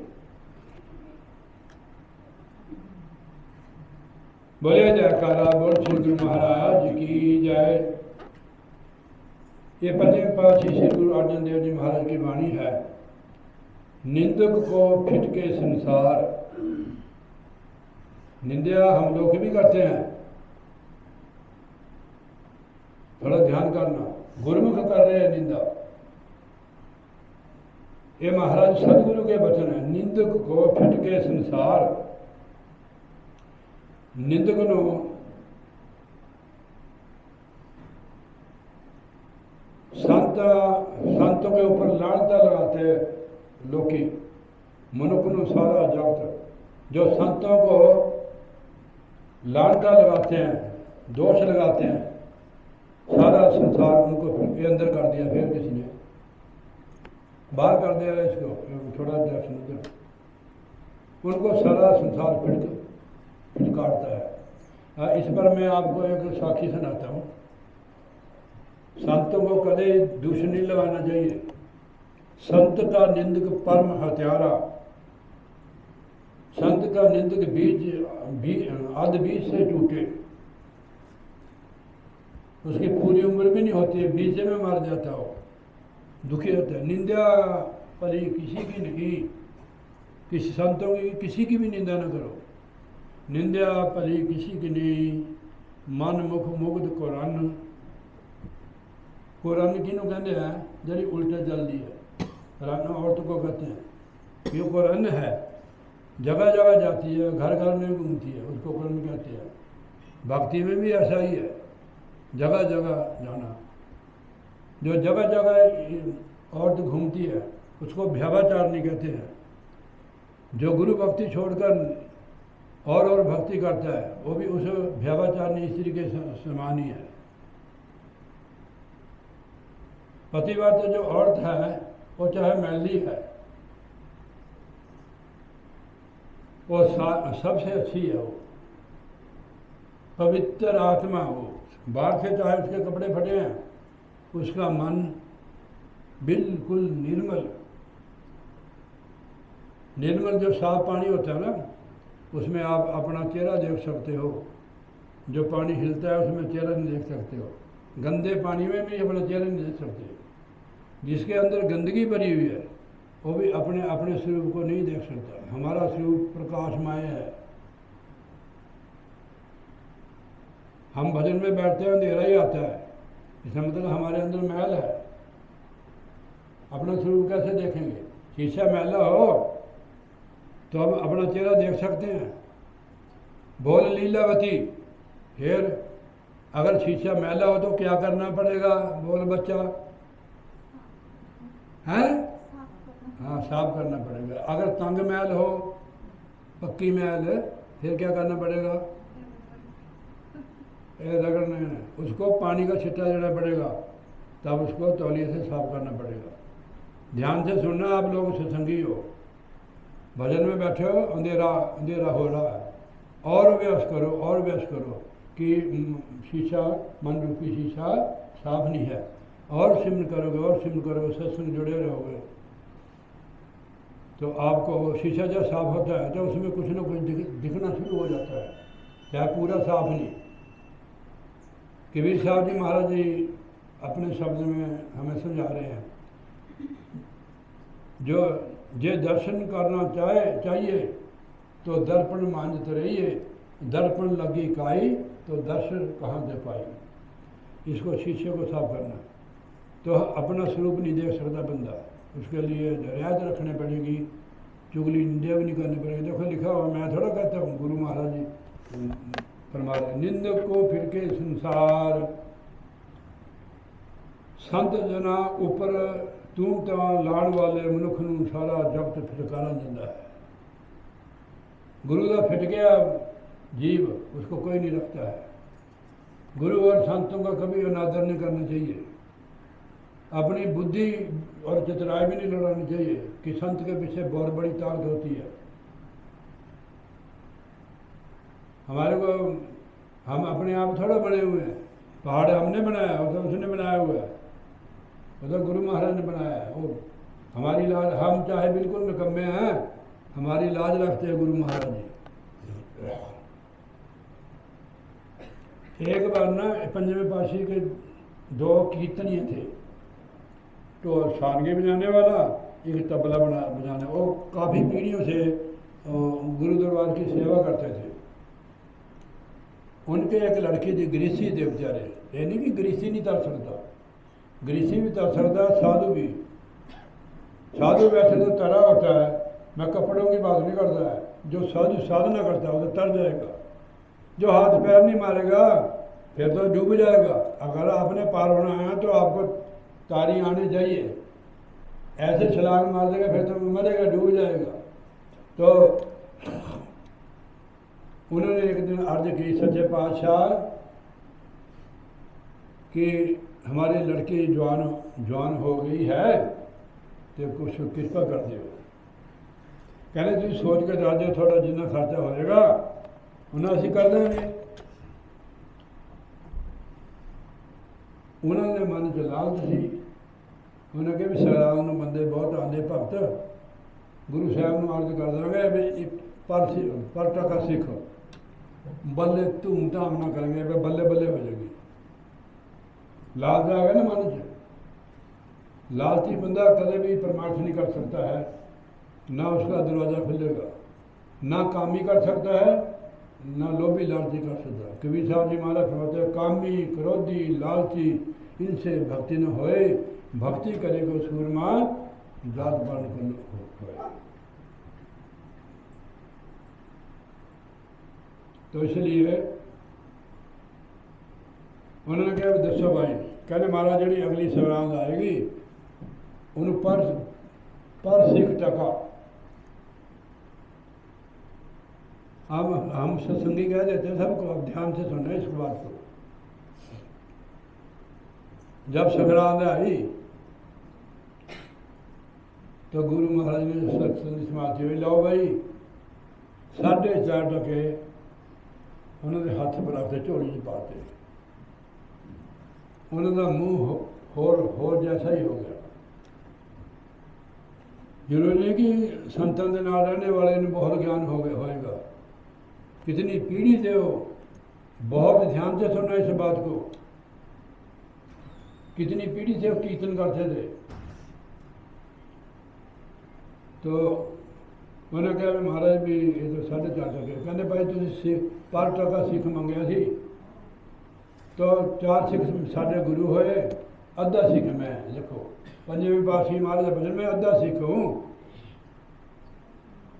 बोले जयकारा बोल श्री गुरु महाराज की जय। ये 5वें पातशाही श्री गुरु अर्जन देव जी महाराज की वाणी है। निंदक को फिटके संसार, निंदा हम लोग भी करते हैं, थोड़ा ध्यान करना, गुरुमुख कर रहे हैं निंदा। ये महाराज सदगुरु के वचन है। निंदक को फिटके संसार, निंदक नो संतों के ऊपर लानता लगाते लोकी, मनुख नो सारा जगत जो संतों को लानता लगाते हैं, दोष लगाते हैं, सारा संसार उनको फिर अंदर कर दिया, फिर किसी ने बाहर कर दिया इसको, थोड़ा दर्शन करो, उनको सारा संसार फिटकारता है। इस पर मैं आपको एक साखी सुनाता हूँ। संतों को कदे दूष नहीं लगाना चाहिए। संत का निंदक परम हत्यारा, संत का निंदक आध बीज से टूटे, उसकी पूरी उम्र भी नहीं होती है, बीच में मर जाता हो, दुखी होता है। निंदा परी किसी की नहीं, किसी संतों की किसी की भी निंदा न करो। निंदा परी किसी की नहीं, मन मुख मुग्ध को रन। को रन किनू कहते हैं जी उल्टे जल्दी है, रन औरत को कहते हैं। ये को रन है, जगह जगह जाती है, घर घर में घूमती है, उसको को रन कहते हैं। भक्ति में भी ऐसा ही है, जगह जगह जाना। जो जगह जगह औरत घूमती है उसको भ्यावाचारणी कहते हैं। जो गुरु भक्ति छोड़कर और भक्ति करता है वो भी उस भ्यावाचारणी स्त्री के समान ही है। पतिव्रता जो औरत है वो चाहे मैली है, वो सबसे अच्छी है, वो पवित्र आत्मा। वो बाहर से चाहे उसके कपड़े फटे हैं, उसका मन बिल्कुल निर्मल। निर्मल जो साफ पानी होता है ना, उसमें आप अपना चेहरा देख सकते हो। जो पानी हिलता है उसमें चेहरा नहीं देख सकते हो। गंदे पानी में भी अपना चेहरा नहीं देख सकते। जिसके अंदर गंदगी भरी हुई है वो भी अपने अपने स्वरूप को नहीं देख सकता। हमारा स्वरूप प्रकाशमय है। हम भजन में बैठते हैं, अंधेरा ही आता है, इसका मतलब हमारे अंदर मैल है। अपना स्वरूप कैसे देखेंगे? शीशा मैला हो तो हम अपना चेहरा देख सकते हैं। बोल लीलावती, फिर अगर शीशा मैला हो तो क्या करना पड़ेगा? बोल बच्चा, हैं? हाँ, साफ करना पड़ेगा। अगर तंग मैल हो, पक्की मैल है, फिर क्या करना पड़ेगा? रगड़ना है, उसको पानी का छिट्टा देना पड़ेगा, तब उसको तौलिए से साफ करना पड़ेगा। ध्यान से सुनना, आप लोग सत्संगी हो, भजन में बैठे हो, अंधेरा अंधेरा हो रहा है, और अभ्यास करो और अभ्यास करो कि शीशा, मन रूपी शीशा साफ नहीं है। और सिमन करोगे और सिमन करोगे, सत्संग जुड़े रहोगे तो आपको शीशा जब साफ होता है तो उसमें कुछ ना कुछ दिखना शुरू हो जाता है, चाहे पूरा साफ नहीं। कबीर साहब जी महाराज जी अपने शब्द में हमें समझा रहे हैं, जो जे दर्शन करना चाहिए तो दर्पण मांझते रहिए, दर्पण लगी काई तो दर्शन कहाँ दे पाई। इसको शीशे को साफ करना, तो अपना स्वरूप नहीं देख सकता बंदा, उसके लिए रियायत रखनी पड़ेगी, चुगली निंदा भी नहीं करनी पड़ेगी। देखो लिखा हुआ, मैं थोड़ा कहता हूँ, गुरु महाराज जी फरमा रहे, निंदक को फिर के संसार संत जना ऊपर तू तो लाण वाले मनुख नूं सारा जगत फिटकारा दिंदा है। गुरु का फिट गया जीव, उसको कोई नहीं रखता है। गुरु और संतों का कभी अनादर नहीं करना चाहिए। अपनी बुद्धि और चतुराई भी नहीं लड़ानी चाहिए कि संत के पीछे बहुत बड़ी ताकत होती है। हमारे को, हम अपने आप थोड़ा बने हुए हैं, पहाड़ हमने बनाया, वो तो उसने बनाया हुआ है, वो तो गुरु महाराज ने बनाया है। वो हमारी लाज, हम चाहे बिल्कुल निकम्मे हैं, हमारी लाज रखते हैं गुरु महाराज जी। एक बार ना पंचवें पातशाही के दो कीर्तनिये थे, तो सारंगी बजाने वाला, एक तबला बजाने, वो काफ़ी पीढ़ियों से गुरु दरबार की सेवा करते थे। उनके एक लड़की थी, गृहस्थी थे बेचारे, ये नहीं कि गृहस्थी नहीं तर सकता, गृहस्थी भी तर सकता, साधु भी। साधु वैसे तो तरा होता है, मैं कपड़ों की बात नहीं करता है, जो साधु साधना करता है वो तो तर जाएगा। जो हाथ पैर नहीं मारेगा फिर तो डूब जाएगा। अगर आपने पार होना है तो आपको तारी आने चाहिए, ऐसे छलांग मार देगा फिर तो मरेगा, डूब जाएगा। तो उन्होंने एक दिन अर्ज की सच्चे पातशाह कि हमारी लड़की जवान हो गई है तो कुछ कृपा कर दो। कहने तुम सोच के दस दो, थोड़ा जितना खर्चा होएगा उन्हें असी कर देंगे। उन्होंने मन च लालच सी, उन्हें कहा भी सराल में बंदे बहुत आते भगत, गुरु साहब को अर्ज कर देंगे भी पर टका सिख, बल्ले धूम धाम ना करेंगे, बल्ले बल्ले हो जाएगी। लालच आ गया ना मन च। लालची बंदा कदे भी परमार्थ नहीं कर सकता है, ना उसका दरवाज़ा खुलेगा, ना काम ही कर सकता है, ना लोभी लालची कर सकता। कबीर साहब जी महाराज फरमाते हैं, कामी क्रोधी लालची इनसे भक्ति न होए, भक्ति करेगो सूरमा जात बन को होए। तो इसलिए उन्होंने कहा दसो भाई, कहने महाराज जी अगली संग्रांद आएगी उन पर सिख टका। हम सत्संगी कह देते हैं सबको, अब ध्यान से सुनना इस बात को। जब संग्रांद आई तो गुरु महाराज ने सत्संग समाप्ति हुई, लो भाई 4.5 टके उन्होंने हाथ पर रखते झोली च पाते, उन्होंने मुँह होर जैसा ही हो गया। जरूरी नहीं कि संतन के नाल रहने वाले ने बहुत ज्ञान होएगा, कितनी पीढ़ी से हो, बहुत ध्यान से सुनना इस बात को, कितनी पीढ़ी से वो कीर्तन करते थे। तो उन्होंने कहा महाराज भी ये तो 4.5 टके, कहते भाई तुम पर टका सिख मंगया सी, तो 4 सिख साढ़े गुरु होए, अद्धा सिख मैं, लिखो 5वीं पातशाही महाराज भजन में अद्धा सिख हूँ।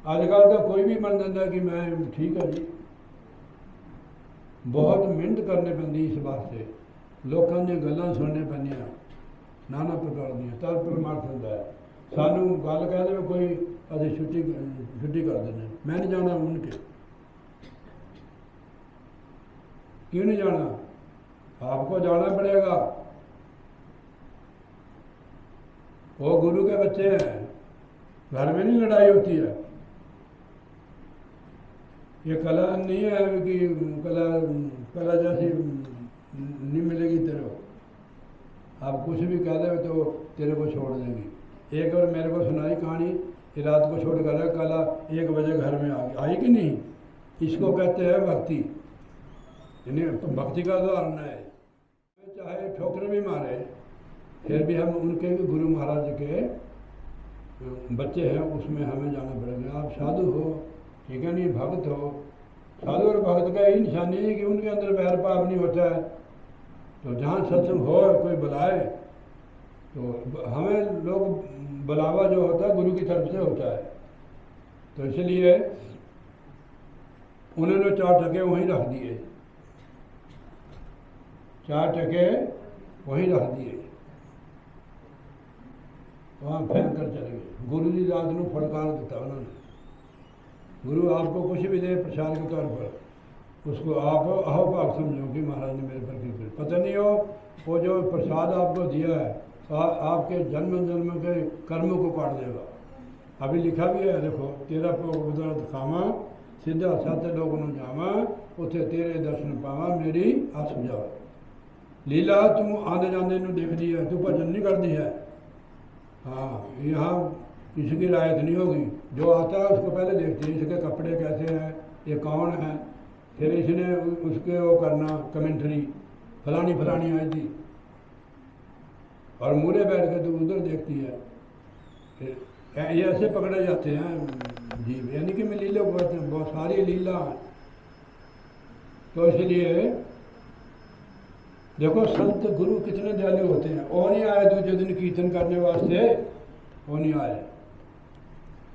अजकल तो कोई भी मन लेंदा कि मैं ठीक है जी, बहुत मिहनत करने पैंदी इस वास्ते, लोगों दी गल्लां सुनने पैंदियां नाना प्रकार दी, तब परमार्थ होंदा है। सानू गल कह दे कोई अभी छुट्टी कर देने, मैं नहीं जाना उनके, क्यों नहीं जाना, आपको जाना पड़ेगा। वो गुरु के बच्चे हैं, घर में नहीं लड़ाई होती है। ये कला नहीं है कि कला जैसी नहीं मिलेगी तेरे को, आप कुछ भी कह दे तो तेरे को छोड़ देंगी। एक बार मेरे को सुनाई कहानी कि रात को छोड़ कर कला 1 बजे घर में आई कि नहीं, इसको कहते हैं भक्ति, यानी भक्ति का उदाहरण है। चाहे ठोकर भी मारे फिर भी हम उनके भी गुरु महाराज के बच्चे हैं, उसमें हमें जाना पड़ेगा। आप साधु हो, ठीक है नहीं, भक्त हो, साधु और भक्त का यही निशानी है कि उनके अंदर वैर भाव नहीं होता है। तो जहाँ सत्संग हो, कोई बुलाए तो हमें लोग बुलावा जो होता है गुरु की तरफ से होता है। तो इसलिए उन्होंने 4 टके वहीं रख दिए, 4 टके वहीं रख दिए, वहाँ फेंक कर चले गए। गुरु जी रात को फटकार दिता उन्होंने, गुरु आपको कुछ भी दे प्रसाद के तौर पर, उसको आप अहोभाग समझो कि महाराज ने मेरे पर कृपा। पता नहीं हो वो जो प्रसाद आपको दिया है आपके जन्म जन्म के कर्मों को काट देगा। अभी लिखा भी है, देखो, तेरा उधर दिखावा सीधा सत लोग न जावा, उसे तेरे दर्शन पावा मेरी आस बुझावा। लीला तुम आने जाने देखती है, तू भजन नहीं करती है। हाँ, यहाँ किसी की रायत नहीं होगी, जो आता है उसको पहले देखती है, इसके कपड़े कैसे हैं, ये कौन है, फिर इसने उसके वो करना कमेंट्री, फलानी आई थी, और मुरे बैठ के तो उधर देखती है। ये ऐसे पकड़े जाते हैं जीव, यानी कि मैं लीला कहते हैं, बहुत सारी लीला। तो इसलिए देखो संत गुरु कितने दयालु होते हैं। वो नहीं आए दूसरे दिन कीर्तन करने वास्ते, वो नहीं आए,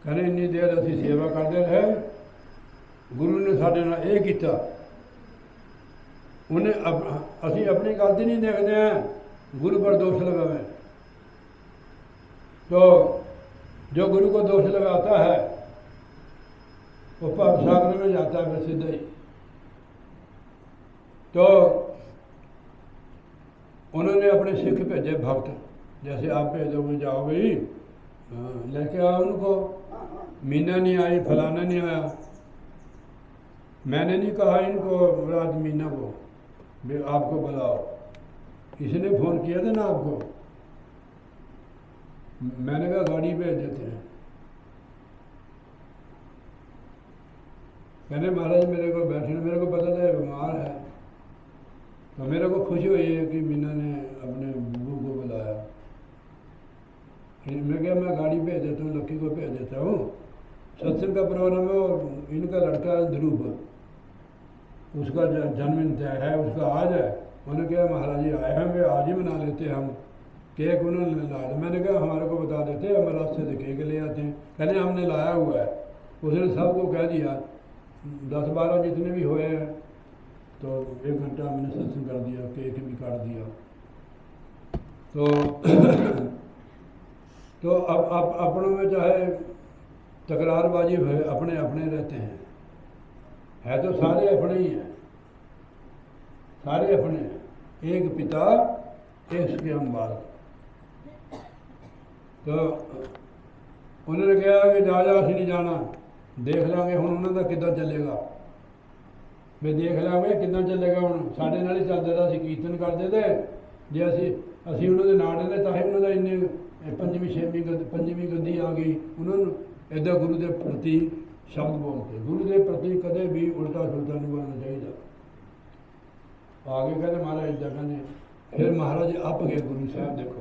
कहने इन्नी देर असी सेवा करते रहे, गुरु ने साढ़े नाल ये किया, उन्हें असी अपनी गलती नहीं देखते हैं, गुरु पर दोष लगावे। तो जो गुरु को दोष लगाता है वो पाप सागर में जाता है फिर सीधा ही। तो उन्होंने अपने सिख भेजे भक्त, जैसे आप भेजोगे, जाओ भाई लेके आओ उनको। मीना नहीं आई, फलाना नहीं आया, मैंने नहीं कहा इनको रात मीना को आपको बुलाओ, इसने फ़ोन किया था ना आपको, मैंने कहा गाड़ी भेज देते हैं। कहने महाराज मेरे को बैठने, मेरे को पता था बीमार है, तो मेरे को खुशी हुई है कि मीना ने अपने बुबू को बुलाया। मैं क्या, मैं गाड़ी भेज देता हूँ, लक्की को भेज देता हूँ, सत्संग का प्रोग्राम है, और इनका लड़का ध्रुव, उसका जन्मदिन तय है, उसका आज है। उन्होंने कहा महाराज जी आए हैं, वे आज ही मना लेते हम। केक उन्होंने लाया, मैंने कहा हमारे को बता देते, हम रास्ते से केक ले आते हैं। कहने हमने लाया हुआ है। उसने सबको कह दिया, 10-12 जितने भी हुए हैं, तो 1 घंटा हमने सत्संग कर दिया, केक भी काट दिया। तो अब अपनों में चाहे तकरारबाजी है, अपने अपने रहते हैं, है तो सारे अपने ही हैं, सारे अपने हैं, एक पिता एक के हम बालक। तो उन्होंने कहा कि जा असी नहीं जाना, देख लाँगे हुण उन्हों का किद्दां चलेगा। मैं देख लाँगे किद्दां चलेगा, हुण साडे नाल ही चलदा था, असीं कीर्तन करदे ते जे असीं उन्हों दे नाल रहंदे तां ही उन्हों दा इन्ने पंजवीं गद्दी आ गई। उन्होंने इदां गुरु के प्रति शब्द बोलते, गुरु के प्रति कदे भी उल्टा सुलटा नहीं बोलना चाहिए। आगे कहते महाराज इदा कहने, फिर महाराज अप गए गुरु साहब। देखो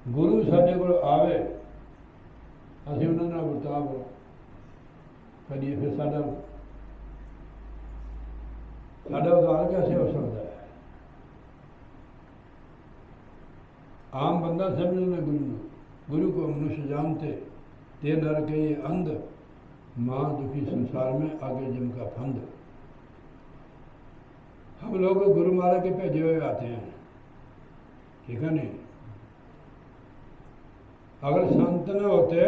गुरु साडे कोल आवे, असीं उन्हां नाल बर्ताव करिए, फिर साडा उद्धार कैसे हो सकता है? आम बंदा समझ लेना गुरु को मनुष्य जानते, ते नर के ये अंध, माँ दुखी संसार में आगे जिनका फंद। हम लोग गुरु महाराज के भेजे हुए आते हैं, ठीक है नहीं? अगर संत न होते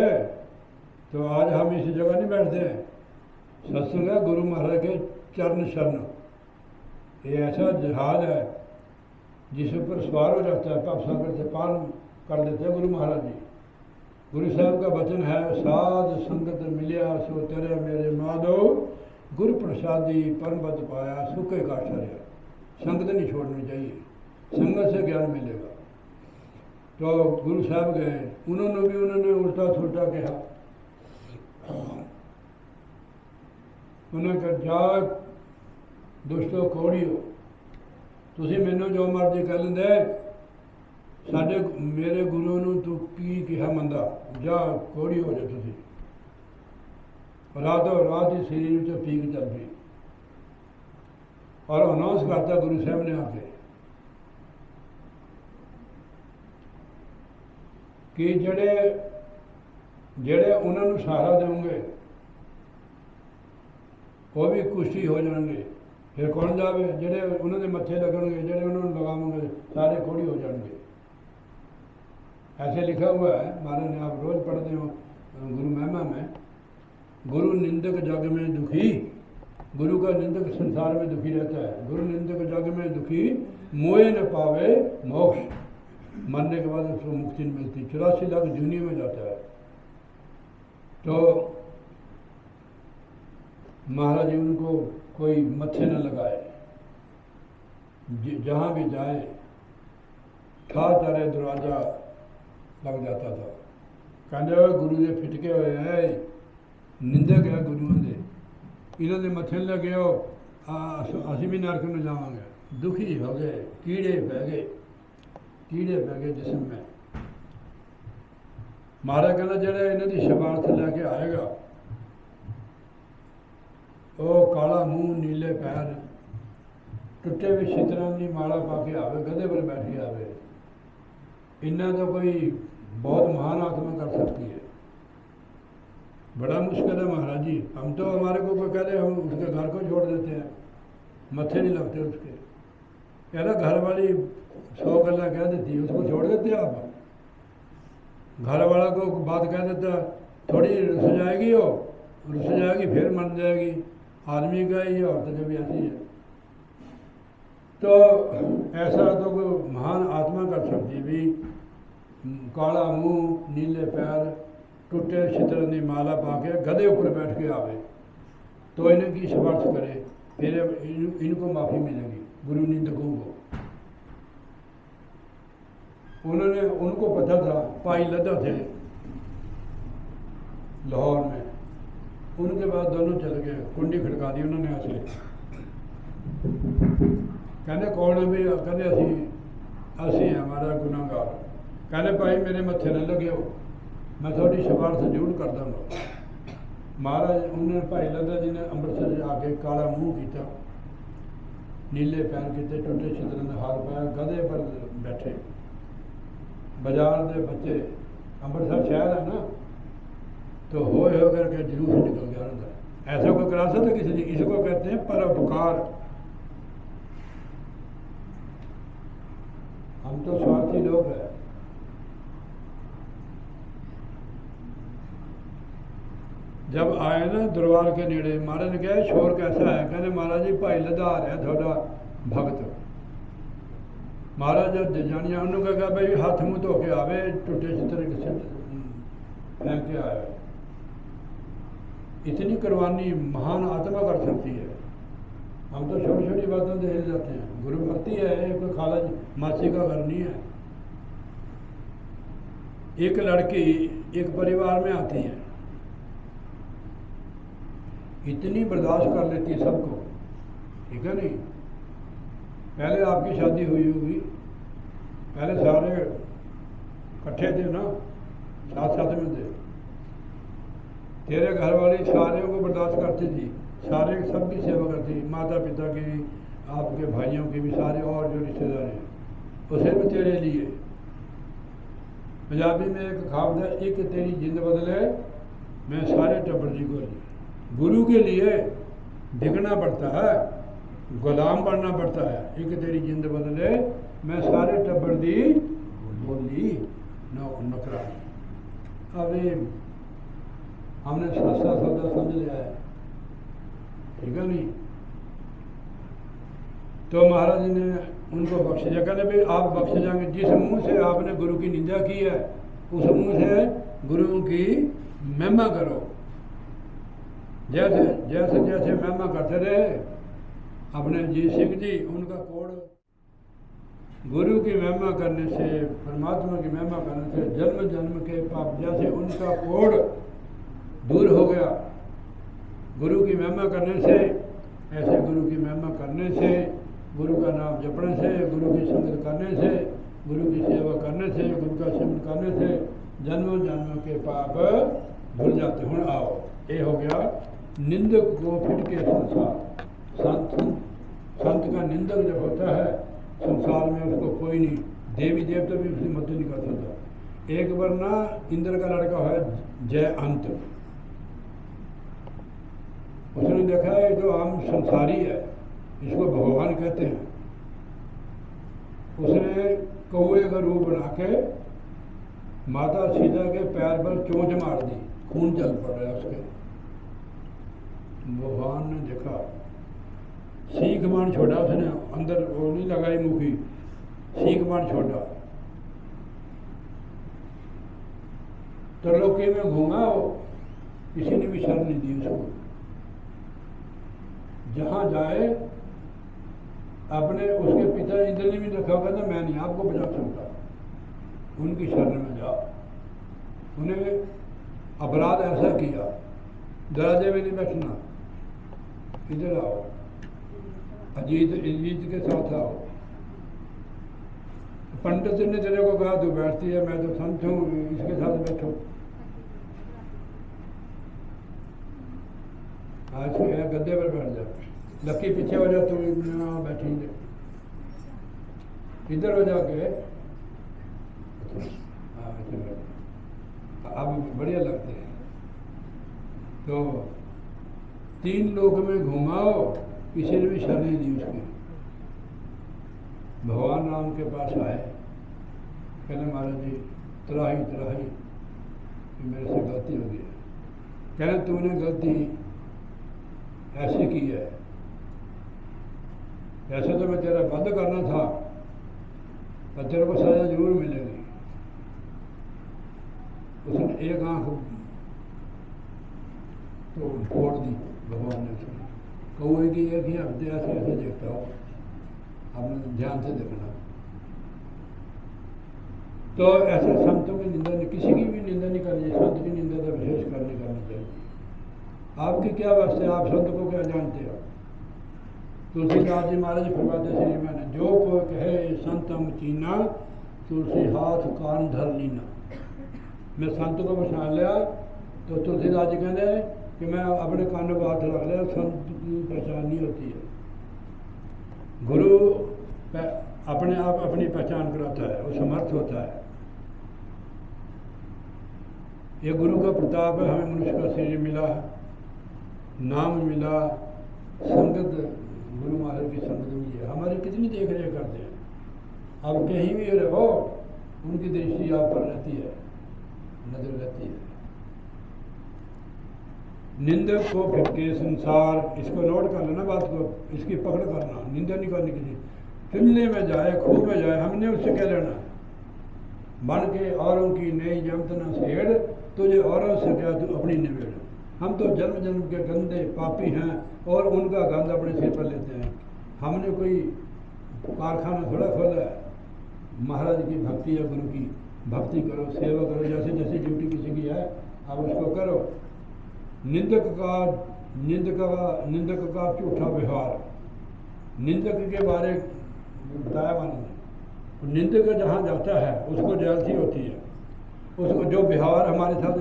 तो आज हम इस जगह नहीं बैठते। सत्संग है गुरु महाराज के चरण शरण, ये ऐसा जहाज है जिस पर सवार हो जाता है, भव सागर से पार कर देते हैं गुरु महाराज जी। गुरु साहब का वचन है, साध संगत मिलिया सो तेरे मेरे माधो, गुरु प्रसादी परम पद पाया सुखे का आश्चर्य। संगत नहीं छोड़नी चाहिए, संगत से ज्ञान मिलेगा। तो गुरु साहब गए, उन्होंने उल्टा सुल्टा कहा। उन्होंने कहा जा दुष्टो कौड़ियो, तुसी मैनू जो मर्जी कह लेंदे, साडे मेरे गुरु नूं तू की कहा मंदा, जा कोड़ी हो जा। तुसी रातों रात ही शरीर च पीक चल पई और अनाउंस करता गुरु साहब ने आके कि जेड़े उन्होंने सहारा देंगे वो भी कुश्ती हो जाएंगे। फिर कौन जावे? जेड़े उन्होंने मत्थे लगणगे, जेड़े उन्होंने लगावेंगे, सारे खोड़ी हो जाएंगे। ऐसे लिखा हुआ है, महाराज ने, आप रोज पढ़ते हो गुरु महिमा में। गुरु निंदक जग में दुखी, गुरु का निंदक संसार में दुखी रहता है। गुरु निंदक जग में दुखी, मोए न पावे मोक्ष, मरने के बाद उसको मुक्ति नहीं मिलती। 84 लाख दुनिया में जाता है। तो महाराज जी उनको कोई मत्थे न लगाए, जहाँ भी जाए ठा तारे दरवाजा लग जाता था। कहते गुरु के फिटके हुए है, निंदक है गुरुओं के, इन्हों के मत्थे लगे हो, असी भी नरक में जावांगे। दुखी हो गए, कीड़े पै गए जिसम में। महाराज कहना जेड़ा इन्हों की शबारत लैके आएगा, वो काला मूँह नीले पैर, टुटे हुए छितरां की माला पा के आवे, गधे पर बैठ के आवे, इन्ना तो कोई बहुत महान आत्मा कर सकती है। बड़ा मुश्किल है महाराज जी। हम तो हमारे को कोई कहते हम उसके घर को छोड़ देते हैं, मत्थे नहीं लगते उसके। कहना घर वाली 100 गल्ला कह देती है, उसको छोड़ देते आप? घर वाला को बात कह देता, थोड़ी रुस जाएगी, वो रुस जाएगी फिर मन जाएगी। आदमी का ही, औरत का भी ऐसी है। तो ऐसा तो कोई महान आत्मा कर सकती भी, काला मुँह नीले पैर टुटे छितरन की माला पा के गधे ऊपर बैठ के आवे, तो इन्हें की सिफारिश करे, फिर इनको माफ़ी मिलेगी गुरु निंदकों को। उन्होंने, उनको पता था, भाई लद्दा थे लाहौर में, उनके बाद दोनों चल गए, कुंडी खड़का दी उन्होंने ऐसे। कहने कौन है भी? कहते असी हमारा गुनाहगार। कहने भाई मेरे मत्थे न लगे हो, मैं थोड़ी सिफारिश जरूर कर दूँगा। महाराज उन्होंने भाई लद्दा जी ने अमृतसर आके काला मुँह किया, नीले पैन किए, टुटे छिद्रन का हार पाया, गधे पर बैठे, बाजार के बच्चे, अमृतसर शहर है ना, तो हो करके जुलूस निकल गया उनका। ऐसा कोई करा सकता किसी ने? इसको कहते हैं परोपकार। हम तो स्वार्थी लोग हैं। जब आए ना दरबार के नेड़े, महाराज ने कहा शोर कैसा है? कहने महाराज जी भाई लद्दा आ रहा थोड़ा भगत। महाराज जब जानिया उन्होंने कहा भाई हाथ मुँह धो के आवे, टुटे चित्र फेंक के आया। इतनी कुर्बानी महान आत्मा कर सकती है। हम तो छोटी छोटी बातों से हिल जाते हैं। गुरु भक्ति है, कोई खाला मासी का घर नहीं है। एक लड़की एक परिवार में आती है, इतनी बर्दाश्त कर लेती है सबको, ठीक है नहीं? पहले आपकी शादी हुई होगी, पहले सारे इकट्ठे थे ना, साथ साथ में थे। तेरे घर वाली सारे को बर्दाश्त करती थी, सारे सबकी सेवा करती, माता पिता की भी, आपके भाइयों की भी, सारे और जो रिश्तेदार हैं वो सिर्फ तेरे लिए। पंजाबी में एक कहावत है, एक तेरी जिंद बदले मैं सारे टब्बर जी को लिए। गुरु के लिए बिकना पड़ता है, गुलाम बनना पड़ता है। एक तेरी जिंद बदले मैं सारे टब्बर दी बोली नौकरानी। अब हमने सस्ता सौदा समझ लिया है, ठीक है नहीं? तो महाराज जी ने उनको बख्श दिया। कहने भाई आप बख्श जाएंगे, जिस मुंह से आपने गुरु की निंदा की है उस मुंह से गुरु की महिमा करो। जैसे जैसे जैसे महिमा करते रहे अपने जी सिंह जी, उनका कोड गुरु की महिमा करने से, परमात्मा की महिमा करने से जन्म जन्म के पाप, जैसे उनका कोड दूर हो गया गुरु की महिमा करने से, ऐसे गुरु की महिमा करने से, गुरु का नाम जपने से, गुरु की संगत करने से, गुरु की सेवा करने से, गुरु का सिमरन करने से जन्मों जन्म के पाप भूल जाते। हूँ आओ, ये हो गया निंदक को फिट के संसार। संत का निंदक जब होता है संसार में, उसको कोई नहीं, देवी देवता भी उसकी मदद नहीं कर सकता। एक बार ना इंद्र का लड़का है जय अंत, उसने देखा है जो आम संसारी है, इसको भगवान कहते हैं। उसने कौए का रूप बना के माता सीता के पैर पर चोंच मार दी, खून चल पड़ रहा है उसके। भगवान ने देखा, सीख मान छोड़ा उसने, अंदर वो नहीं लगाई मुखी, सीख मान छोड़ा। त्रिलोकी में घूमा वो, किसी ने भी शर्म नहीं दी उसको। जहाँ जाए अपने उसके पिता इंद्र ने भी देखा होगा ना, मैं नहीं आपको बचा सकता, उनकी शरण में जाओ। उन्हें अपराध ऐसा किया, दरवाजे में नहीं बैठना, इधर आओ, अजीत अजीत के साथ आओ। पंडित ने तेरे को कहा तू बैठती है, मैं तो संत हूँ, इसके साथ बैठो। आज गद्दे पर बैठ जा, लक्की पीछे हो जा, तू बैठी दे, इधर हो जाके। अब बढ़िया लगते हैं। तो 3 लोक में घुमाओ, किसी ने भी शरण नहीं दी उसकी। भगवान राम के पास आए, कहने महाराज जी त्राही त्राही मेरे से गलती हो गई है। कहने तूने गलती ऐसे की है, ऐसे तो मैं तेरा बंद करना था, पर तेरे को सजा जरूर मिलेगी। उसने एक आंख तो फोड़ दी भगवान ने उसने। कौए की एक ही हफ्ते ऐसे ऐसे देखता हो, आपने ध्यान से देखना। तो ऐसे संतों की निंदा नहीं, किसी की भी निंदा नहीं करनी चाहिए, संत की निंदा तो विशेष कर नहीं करनी चाहिए। आपकी क्या वास्ते, आप संत को क्या जानते हो? तुलसीदास जी महाराज फरमाते श्री मैंने, जो कोई कहे संतम चीना, तुलसी हाथ कान धर लीना। मैं संत को पहचान लिया तो तुलसीदास जी कहते कि मैं अपने कान में हाथ रख लिया, संत की पहचान नहीं होती है। गुरु अपने आप अपनी पहचान कराता है, वो समर्थ होता है। ये गुरु का प्रताप है, हमें मनुष्य का शरीर मिला, नाम मिला, संगत गुरु महाराज की संगत मिली है। हमारी कितनी देख रेख करते हैं। अब कहीं भी रहो उनकी दृष्टि आप पर रहती है, नजर रहती है। निंदक को फिटके संसार, इसको नोट कर लेना बात को, इसकी पकड़ करना। निंदा नहीं करनी किसी, चुनने में जाए खूब में जाए, हमने उससे क्या लेना है। बन के औरों की नई जमत न छेड़, तुझे औरों से क्या तू अपनी निबेड़। हम तो जन्म जन्म के गंदे पापी हैं और उनका गंद अपने सिर पर लेते हैं। हमने कोई कारखाना थोड़ा खोला है। महाराज की भक्ति या गुरु की भक्ति करो, सेवा करो, जैसे जैसे ड्यूटी किसी की है आप उसको करो। निंदक का झूठा व्यवहार, निंदक के बारे बताया मैंने। निंदक जहाँ जाता है उसको जलती होती है, उसको जो व्यवहार हमारे साथ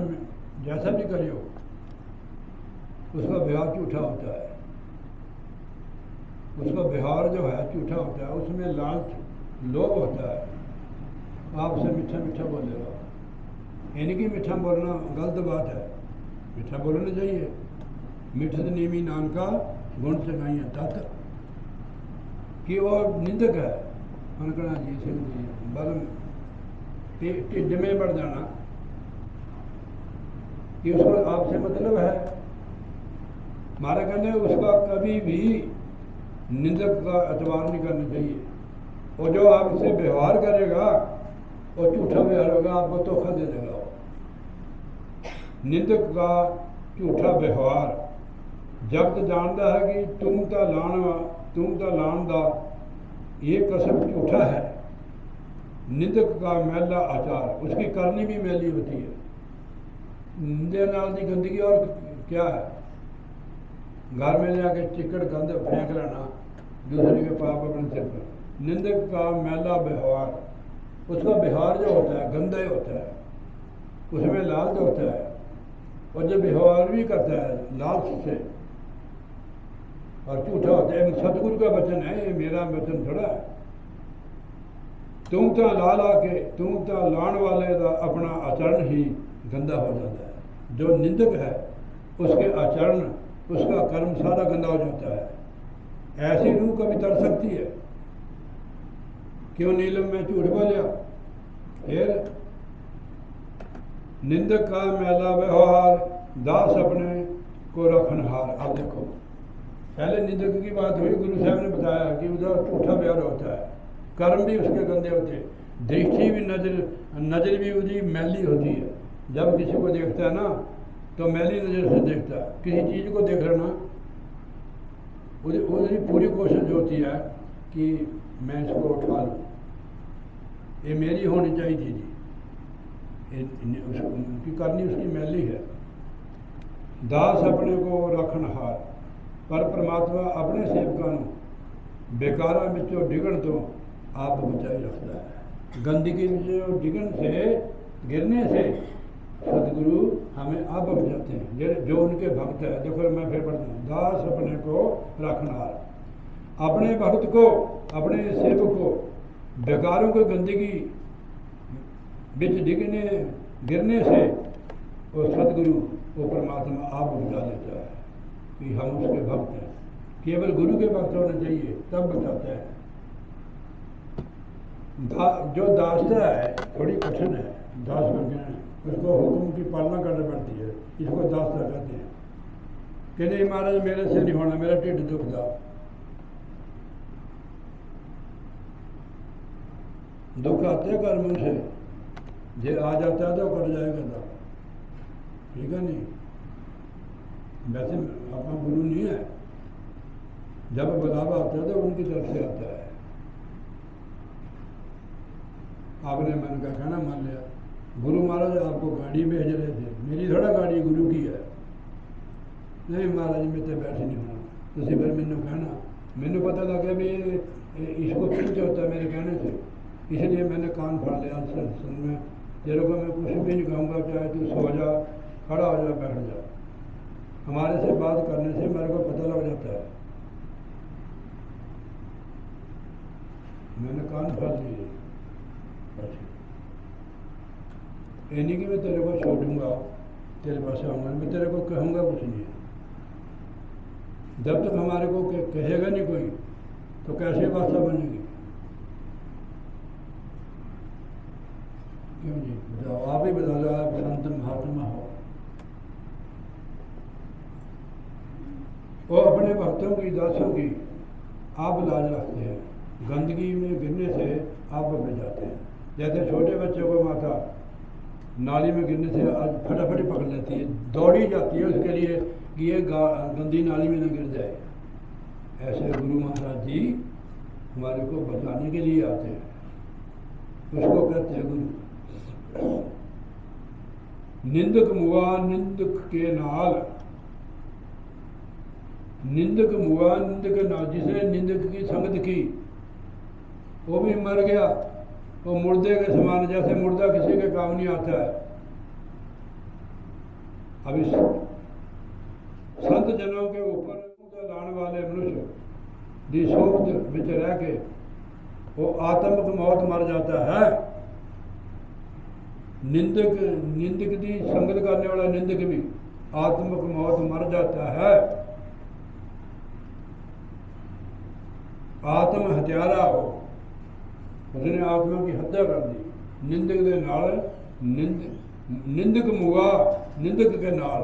जैसा भी करे हो उसका व्यवहार झूठा होता है। उसका व्यवहार जो है झूठा होता है, उसमें लालच लोभ होता है। आपसे मीठा मीठा बोलेगा, इनकी मीठा बोलना गलत बात है, मीठा बोलना चाहिए। मीठत नेमी नाम का गुण चगाइया तत्, कि वो निंदक है। अनकना जी सिंह जी बल टिड्ड में बढ़ जाना, कि उसको आपसे मतलब है। हमारा कहने उसका कभी भी निंदक का एतबार नहीं करना चाहिए। और जो आपसे व्यवहार करेगा और झूठा व्यवहार होगा, आपको धोखा दे देगा। निंदक का झूठा व्यवहार जब तो जानता है कि तुम तो लान दा ये कसम झूठा है। निंदक का मैला आचार, उसकी करनी भी मैली होती है। निंदे नाल दी गंदगी और क्या है। घर में जाके चिकड़ गंद फेंक लेना, दूसरे के पाप अपने सिर पर। निंदक का मैला व्यवहार, उसका व्यवहार जो होता है गंदा ही होता है, उसमें लालच होता है। और जब व्यवहार भी करता है लालच से और झूठा होता है। सतगुरु का वचन है, ये मेरा वचन थोड़ा है। तुम तो लाण वाले का अपना आचरण ही गंदा हो जाता है। जो निंदक है उसके आचरण, उसका कर्म सारा गंदा हो जाता है। ऐसी रूह कभी तर सकती है। क्यों नीलम में झूठ बोलिया। फिर निंदक का मैला व्यवहार, दास अपने को रखनहार। अब देखो, पहले निंदक की बात हुई, गुरु साहब ने बताया कि उधर झूठा व्यवहार होता है, कर्म भी उसके गंदे होते हैं, दृष्टि भी नजर भी उसकी मैली होती है। जब किसी को देखता है ना तो मैली नज़र से देखता है। किसी चीज़ को देख लेना, उसकी पूरी कोशिश होती है कि मैं इसको उठा लूँ, ये मेरी होनी चाहिए चीज़, उसकी करनी उसकी मैली है। दास अपने को रखनहार, पर परमात्मा अपने सेवकों बेकारा बिचों डिगण तो आप बचाई रखता है। गंदगी में डिगण से गिरने से सदगुरु हमें आप बचाते हैं, जो उनके भक्त है। देखो मैं फिर पढ़ता हूँ, दास अपने को रखनहार, अपने भक्त को, अपने सेवक को बेकारों को गंदगी बिच गिरने से वो सदगुरु वो परमात्मा आप बचा लेता है कि हम उसके भक्त हैं। केवल गुरु के भक्त होने चाहिए तब बचाता है। जो दासता है थोड़ी कठिन है, दास बन उसको हुक्म की पालना करनी पड़ती है, इसको दासता कहते हैं। कि नहीं महाराज मेरे से नहीं होना, मेरा ढिड दुखदा। दुख आते हैं कर्म से, जे आ जाता है तो कट जाएगा था, ठीक है नहीं। वैसे अपना गुरु नहीं है, जब बुलावा आता है तो उनकी तरफ से आता है। आपने मन का कहना मान लिया, गुरु महाराज आपको गाड़ी भेज रहे थे, मेरी थोड़ा गाड़ी गुरु की है। नहीं महाराज मैं तो बैठे नहीं होना, तो फिर मैंने कहना, मैंने पता लगा भी इसको ठीक होता है मेरे कहने से, इसलिए मैंने कान फाड़ लिया। सुन में तेरे को मैं कुछ भी नहीं कहूँगा, चाहे तू सो जा, खड़ा हो जा, बैठ जा, हमारे से बात करने से मेरे को पता लग जाता है। मैंने कान फाड़ लिए। अच्छा, ये नहीं कि मैं तेरे को छोड़ूंगा, तेरे पास आऊँगा, मैं तेरे को कहूँगा कुछ नहीं है। जब तक हमारे को कहेगा नहीं कोई, तो कैसे भाषा बनेगी? क्यों जी? बताओ, आप ही बता दो, आप संत महात्मा हो। वो अपने भक्तों की, दासों की आप लाज रखते हैं। गंदगी में गिरने से आप बच जाते हैं। जैसे छोटे बच्चे को माता नाली में गिरने से आज फटाफट पकड़ लेती है, दौड़ी जाती है उसके लिए कि ये गंदी नाली में न गिर जाए। ऐसे गुरु महाराज जी हमारे को बचाने के लिए आते हैं, उसको कहते हैं गुरु। निंदक मुआ निंदक के नाल, निंदक मुआ निंदक के नाल, जिसने निंदक की संगत की वो भी मर गया। वो मुर्दे के समान, जैसे मुर्दा किसी के काम नहीं आता है। अब इस संत जनों के ऊपर लाने वाले मनुष्य दी सोच विच रह के वो आत्मक मौत मर जाता है। निंदक, निंदक दी संगत करने वाला निंदक भी आत्मक मौत मर जाता है। आत्म हत्यारा हो, उसने आत्मा की हत्या कर दी। निंदक के नाल, निंदक मुआ निंदक के नाल,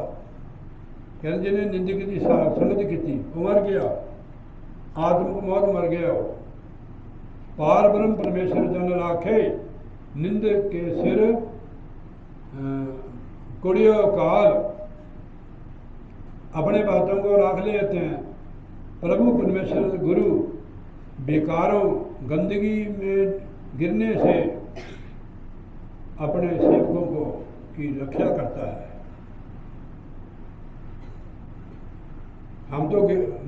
कहते जिन्हें निंदक की संगत की थी वो मर गया, आत्मक मौत मर गया। वो पार ब्रह्म परमेश्वर जन राखे, निंदक के सिर कुड़ियो काल। अपने बातों को राख लेते हैं। प्रभु परमेश्वर गुरु बेकारों गंदगी में गिरने से अपने सेवकों को की रक्षा करता है। हम तो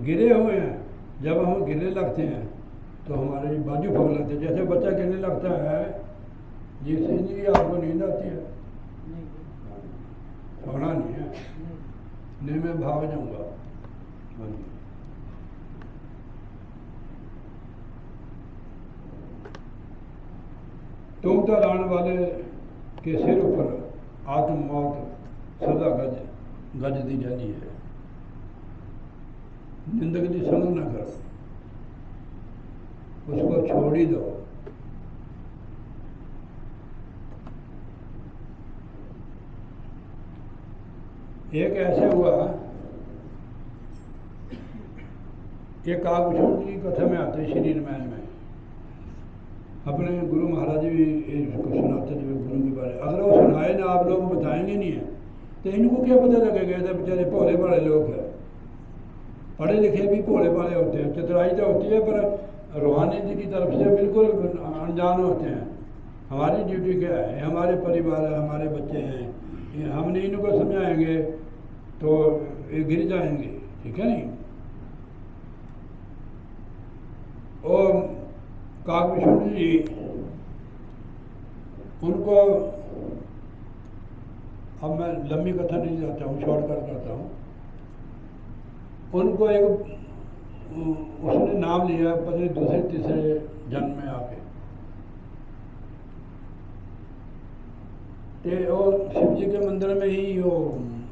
गिरे हुए हैं, जब हम गिरने लगते हैं तो हमारे बाजू फक लगते हैं। जैसे बच्चा गिरने लगता है, जिससे नहीं आपको नींद आती है, सोना नहीं है, नहीं मैं भाग जाऊंगा। टूमता लाने वाले के सिर पर आत्म मौत सदा गज दी जाती है। निंदक की संग न करो, उसको छोड़ ही दो। एक ऐसे हुआ, एक काकभूषण की कथा में आते हैं श्री रामायण में। अपने गुरु महाराज जी भी इसको सुनाते थे गुरु के बारे। अगर वो सुनाए ना, आप लोग बताएंगे नहीं है, तो इनको क्या पता लगेगा? तो बेचारे भोले भाले लोग हैं, पढ़े लिखे भी भोले भाले होते हैं। चतुराई तो होती है, पर रूहानी जी की तरफ से बिल्कुल अनजान होते हैं। हमारी ड्यूटी क्या है? हमारे परिवार है, हमारे बच्चे हैं, हमने इनको समझाएंगे तो ये गिर जाएंगे, ठीक है नहीं? और काकभूषण जी, उनको, अब मैं लंबी कथा नहीं जाता हूँ, शॉर्टकट करता हूँ। उनको एक उसने नाम लिया, पता नहीं दूसरे तीसरे जन्म में आके, और शिव जी के मंदिर में ही वो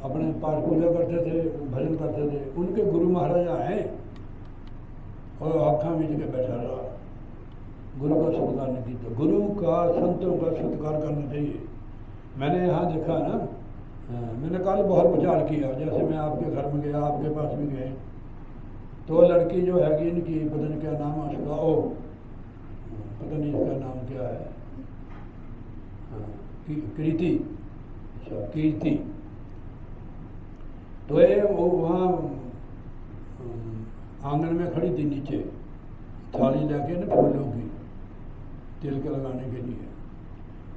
अपने पाठ पूजा करते थे, भजन करते थे। उनके गुरु महाराज आए और आँखा मीच के बैठा रहा। गुरु का सत्कार नहीं किया। गुरु का, संतों का सत्कार करना चाहिए। मैंने यहाँ देखा ना, मैंने कल बहुत विचार किया। जैसे मैं आपके घर में गया, आपके पास भी गए, तो लड़की जो है कि इनकी, पता नहीं क्या नाम है उसका, ओ पता नहीं इसका नाम क्या है, कीर्ति, अच्छा कीर्ति। तो ये वो वहाँ आंगन में खड़ी थी, नीचे थाली लेके ना फूलों की, तिलक लगाने के लिए।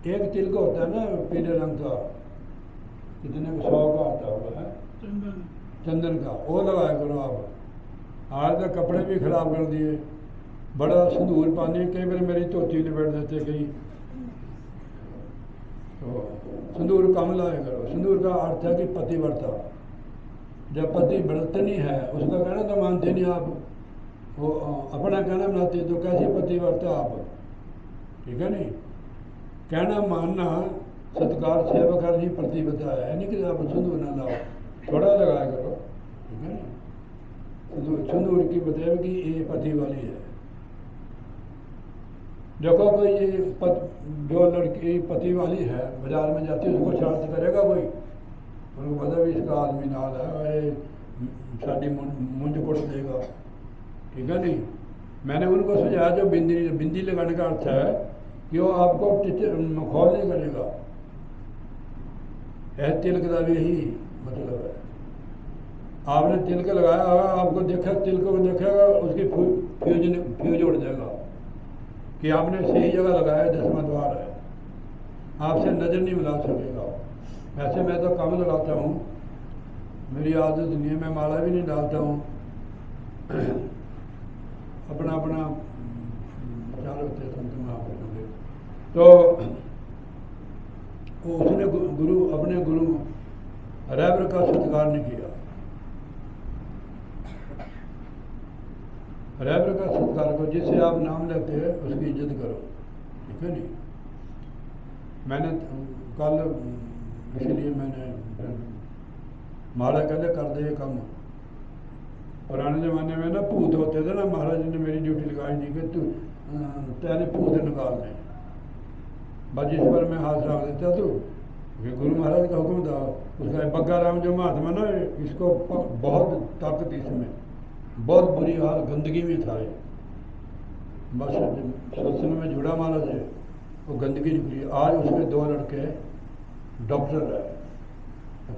एक तिलक होता है ना पीले रंग का, कितने को 100 का आता होगा, है चंदन का, वो लगाया करो आप। आज तक कपड़े भी खराब कर दिए, बड़ा सिंदूर पानी, कई बार मेरी धोती लिपेट देते कई, तो सिंदूर कम लाया करो। सिंदूर का अर्थ है कि पतिव्रता, जब पति व्रतनी है उसका कहना तो मानते नहीं आप, वो अपना कहना मानते तो कैसे पति व्रता आप, ठीक है नहीं। कहना मानना सत्कार सेवा करनी प्रतिबद्धता है, नहीं कि आप सिंदूर ना लाओ, थोड़ा लगाया करो, ठीक है ना। सिंदूर की बताया कि ये पति वाली है। देखो कोई ये जो लड़की पति वाली है बाजार में जाती है उसको शरारत करेगा कोई, उनको पता भी इसका आदमी नाल है, साड़ी मुंज कुट देगा, ठीक है नहीं। मैंने उनको सुझाया जो बिंदी लगाने का अर्थ है कि वो आपको मखौल नहीं करेगा, यह तिलक का भी यही मतलब है। आपने तिलक लगाया होगा, आपको देखा तिलक को देखेगा उसकी फ्यूज उड़ जाएगा कि आपने सही जगह लगाया, 10वां द्वार है, आपसे नज़र नहीं मिला सकेगा। वैसे मैं तो कम लगाता हूँ, मेरी आदत नहीं है, मैं माला भी नहीं डालता हूँ, अपना अपना विचार होते हैं संत महापुरुषों के। तो उसने अपने गुरु रहबर का सत्कार नहीं किया, रहबर का सत्कार करो, जिससे आप नाम लेते हैं उसकी इज्जत करो, ठीक है नहीं। मैंने कल इसलिए मैंने महाराज कहते कर दे काम। पुराने ज़माने में ना भूत होते थे ना, महाराज ने मेरी ड्यूटी लगाई नहीं कि तू तेरे भूत निकालने, बस जिस पर मैं हाथ रख देता तू, गुरु महाराज का हुक्म था। उसका बग्गा राम जो महात्मा ना, इसको बहुत ताकत इसमें, बहुत बुरी हाल गंदगी में था ये, बस सत्संग में जुड़ा महाराज है, वो गंदगी निकली। आज उसके 2 लड़के डॉक्टर है,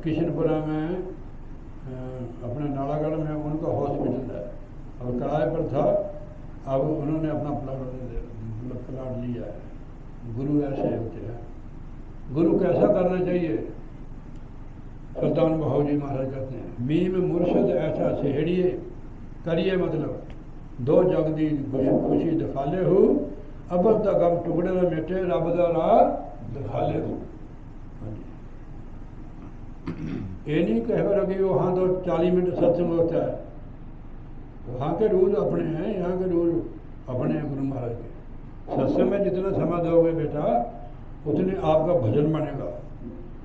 किशनपुरा में अपने नालागढ़ में उनका हॉस्पिटल है, और किराए पर था, अब उन्होंने अपना प्लाट लिया है। गुरु ऐसे होते हैं, गुरु कैसा करना चाहिए, सुल्तान बहाऊ जी महाराज कहते हैं, मीम मुर्शद ऐसा छेड़िए करिए, मतलब 2 जग दी खुशी दिखाले हो, अबल तक हम टुकड़े में मेटे रब दा राह दिखाले हो। ये नहीं कह रहा कि वहाँ तो 40 मिनट सत्संग होता है, वहाँ के रूल अपने हैं, यहाँ के रूल अपने हैं गुरु महाराज के। सत्संग में जितना समय दोगे बेटा उतने आपका भजन बनेगा,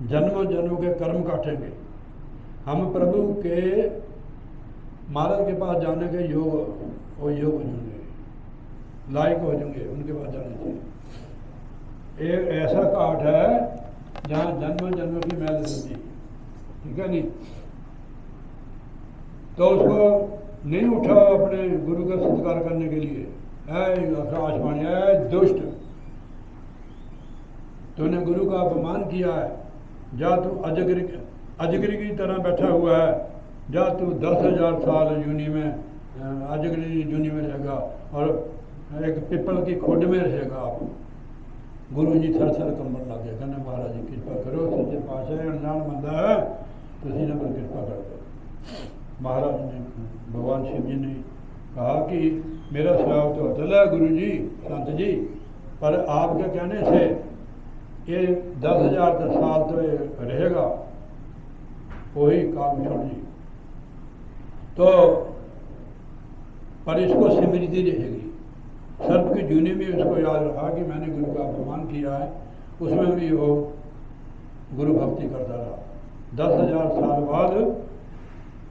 जन्म जन्म के कर्म काटेंगे। हम प्रभु के महाराज के पास जाने के योग हो जाएंगे, लायक हो जाएंगे उनके पास जाने से। एक ऐसा काट है जहाँ जन्म जन्म की मैल होती, ठीक है नहीं। तो उसको नहीं उठा अपने गुरु का सत्कार करने के लिए, आकाशवाणी है दुष्ट, तूने गुरु का अपमान किया है, जा तू अजगरी की तरह बैठा हुआ है, जा तू 10,000 साल यूनि में अजगरी यूनि में रहेगा और एक पिपल की खोड में रहेगा। आप गुरु जी थर कंबन लग गए, कहने महाराज जी कृपा करो, सच्चे पातशाह अनजान बंदा है, तुम इन्हें पर कृपा कर दो। महाराज ने, भगवान शिव जी ने कहा कि मेरा सेवा तो अटल है गुरु जी, संत जी, पर आपके कहने से ये 10,000 साल तो रहेगा, वही काम छोड़ जी। तो पर इसको स्मृति रहेगी, सर्प की जूनी में उसको याद रखा कि मैंने गुरु का अपमान किया है, उसमें भी वो गुरु भक्ति करता रहा। 10,000 साल बाद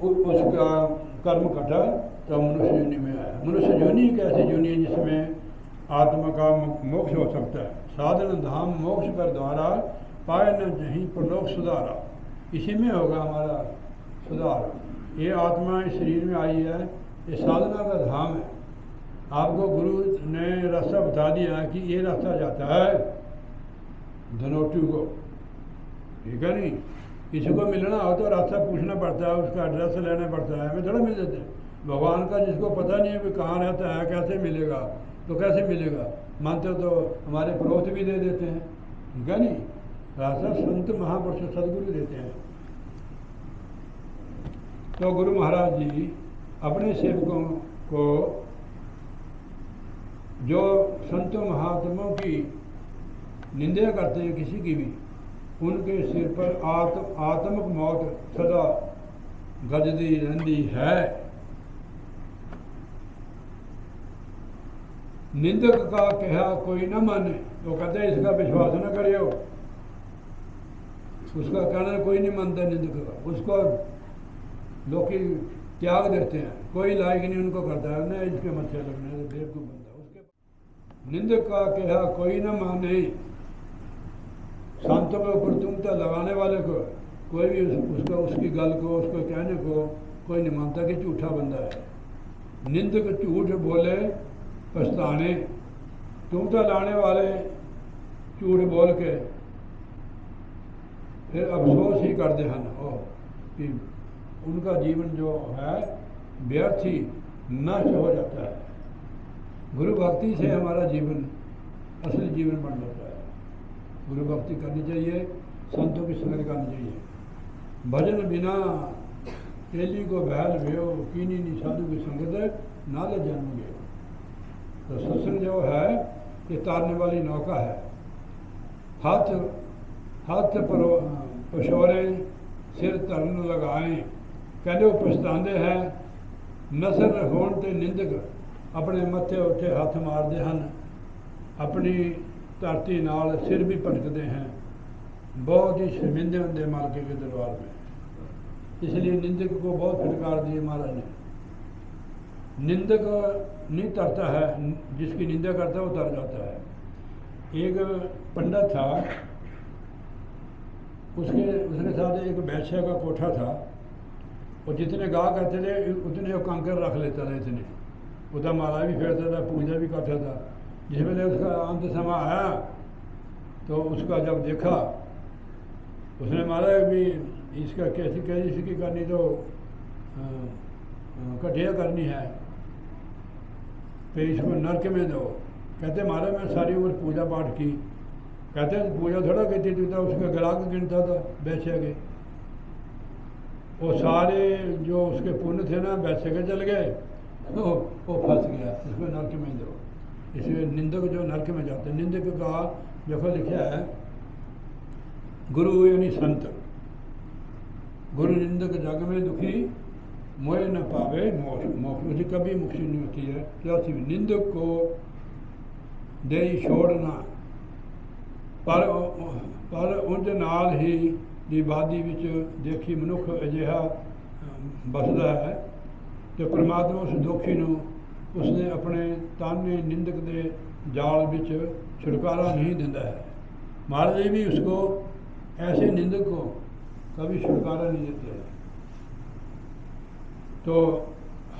उसका कर्म कटा तो मनुष्य जूनी में आया। मनुष्य जूनी एक ऐसी जूनी है जिसमें आत्मा का मोक्ष हो सकता है। साधन धाम मोक्ष कर द्वारा पाए न जहीं परलोक सुधारा, इसी में होगा हमारा सुधार। ये आत्मा इस शरीर में आई है, ये साधना का धाम है। आपको गुरु ने रास्ता बता दिया कि ये रास्ता जाता है धनोटू को, ठीक है नहीं। किसी को मिलना हो तो रास्ता पूछना पड़ता है, उसका एड्रेस लेना पड़ता है, हमें थोड़ा मिल जाते हैं। भगवान का जिसको पता नहीं है कि कहाँ रहता है, कैसे मिलेगा, तो कैसे मिलेगा। मानते तो हमारे पड़ोस भी दे देते हैं, ठीक है नहीं। रास्ता संत महापुरुष सदगुरु देते हैं। तो गुरु महाराज जी अपने सेवकों को, जो संतों महात्माओं की निंदा करते हैं किसी की भी, उनके सिर पर आत्मक मौत सदा गजदी रहती है। निंदक का कहा कोई न माने, वो कहते हैं इसका विश्वास न करियो। उसका कहना कोई नहीं मानता निंदक का, उसको लोग त्याग देते हैं, कोई लायक नहीं उनको करता है, न इसके मत्थे लगने से बेवकूफ बनता उसके। निंदक का कहा कोई न माने, शांतों के ऊपर तुमता लगाने वाले को कोई भी उसका उसकी गल को उसको कहने को कोई नहीं मानता कि झूठा बंदा है। निंदक झूठ बोले पछताने, तुमता लाने वाले झूठ बोल के फिर अफसोस ही करते हैं कि उनका जीवन जो है व्यर्थ ही नष्ट हो जाता है। गुरु भक्ति से हमारा जीवन असली जीवन बन जाता है। गुरु भक्ति करनी चाहिए, संतों की संगत करनी चाहिए। भजन बिना तेली को बहल भयो, कीनी नी साधु की संगत नाले जन्म गयो। तो सत्संग जो है ये तारने वाली नौका है। हाथ पर पछोरे सिर तरन लगाए, कहते वो पछताते हैं। नसर होने ते निंदक अपने मत्थे उत्थे हाथ मारते हैं, अपनी धरती नाल सिर भी भटकते हैं। बहुत ही शर्मिंदे होंगे मालके के दरबार में। इसलिए निंदक को बहुत फटकार दी महाराज ने। निंदक नहीं तरता है, जिसकी निंदा करता है वो तर जाता है। एक पंडित था, उसके साथ एक वैश्य का कोठा था, और जितने गाह करते थे उतने वो कंकर रख लेता था। इतने उसका माला भी फेरता था, पूजा भी करता था। जिस वेले उसका अंत समय आया तो उसका जब देखा, उसने मारा भी इसका कैसी इसकी करनी तो कटिया करनी है, फिर इसको नरक में दो। कहते मारा मैं सारी उम्र पूजा पाठ की। कहते पूजा थोड़ा कहती थी, तो उसका ग्राहक गिनता था वैश्य के। वो सारे जो उसके पुण्य थे ना वैश्य के चल गए, वो फंस गया, इसको नरक में दो। इसलिए निंदक जो नरक में जाते हैं। निंदक का देखो लिखा है, गुरु यानी संत, गुरु निंदक जग में दुखी मोह न पावे मोक्ष, उसे कभी मुक्ति नहीं होती है। चौथी निंदक को दे छोड़ना, पर उनके नाल ही दी बादी विच देखी मनुख अजिहा बसदा है, तो परमात्मा उस दुखी नूं उसने अपने ताने निंदक दे जाल विच छुटकारा नहीं दिंदा है। महाराज जी भी उसको ऐसे निंदक को कभी छुटकारा नहीं देते हैं। तो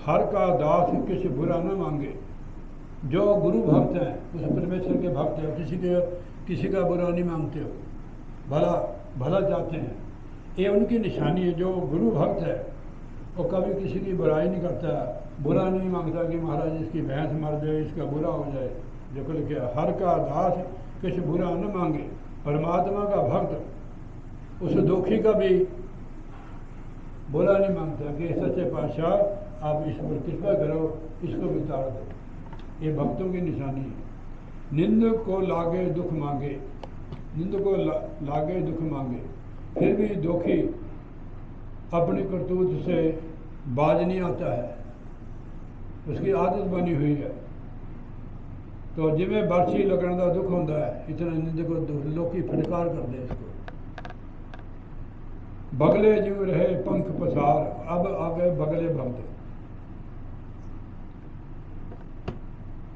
हर का दास किसी बुरा न मांगे। जो गुरु भक्त हैं, उस परमेश्वर के भक्त हैं, किसी का बुरा नहीं मांगते हो, भला चाहते हैं। ये उनकी निशानी है। जो गुरु भक्त है वो कभी किसी की बुराई नहीं करता, बुरा नहीं मांगता कि महाराज इसकी भैंस मर जाए, इसका बुरा हो जाए। देखो लिखे हर का दास किसी बुरा न मांगे। परमात्मा का भक्त उस दुखी का भी बुरा नहीं मांगता कि सच्चे पातशाह आप इस पर कृपा करो, इसको भी ताड़ दो। ये भक्तों की निशानी है। निंदक को लागे दुख मांगे, निंदक को लागे दुख मांगे, फिर भी दुखी अपनी करतूत से बाज नहीं आता है, उसकी आदत बनी हुई है। तो जिमें बरछी लगने का दुख होता है, इतना निंदक को दुख लोग फटकार कर दे इसको। बगले जीव रहे पंख पसार, अब आ गए बगले भक्त।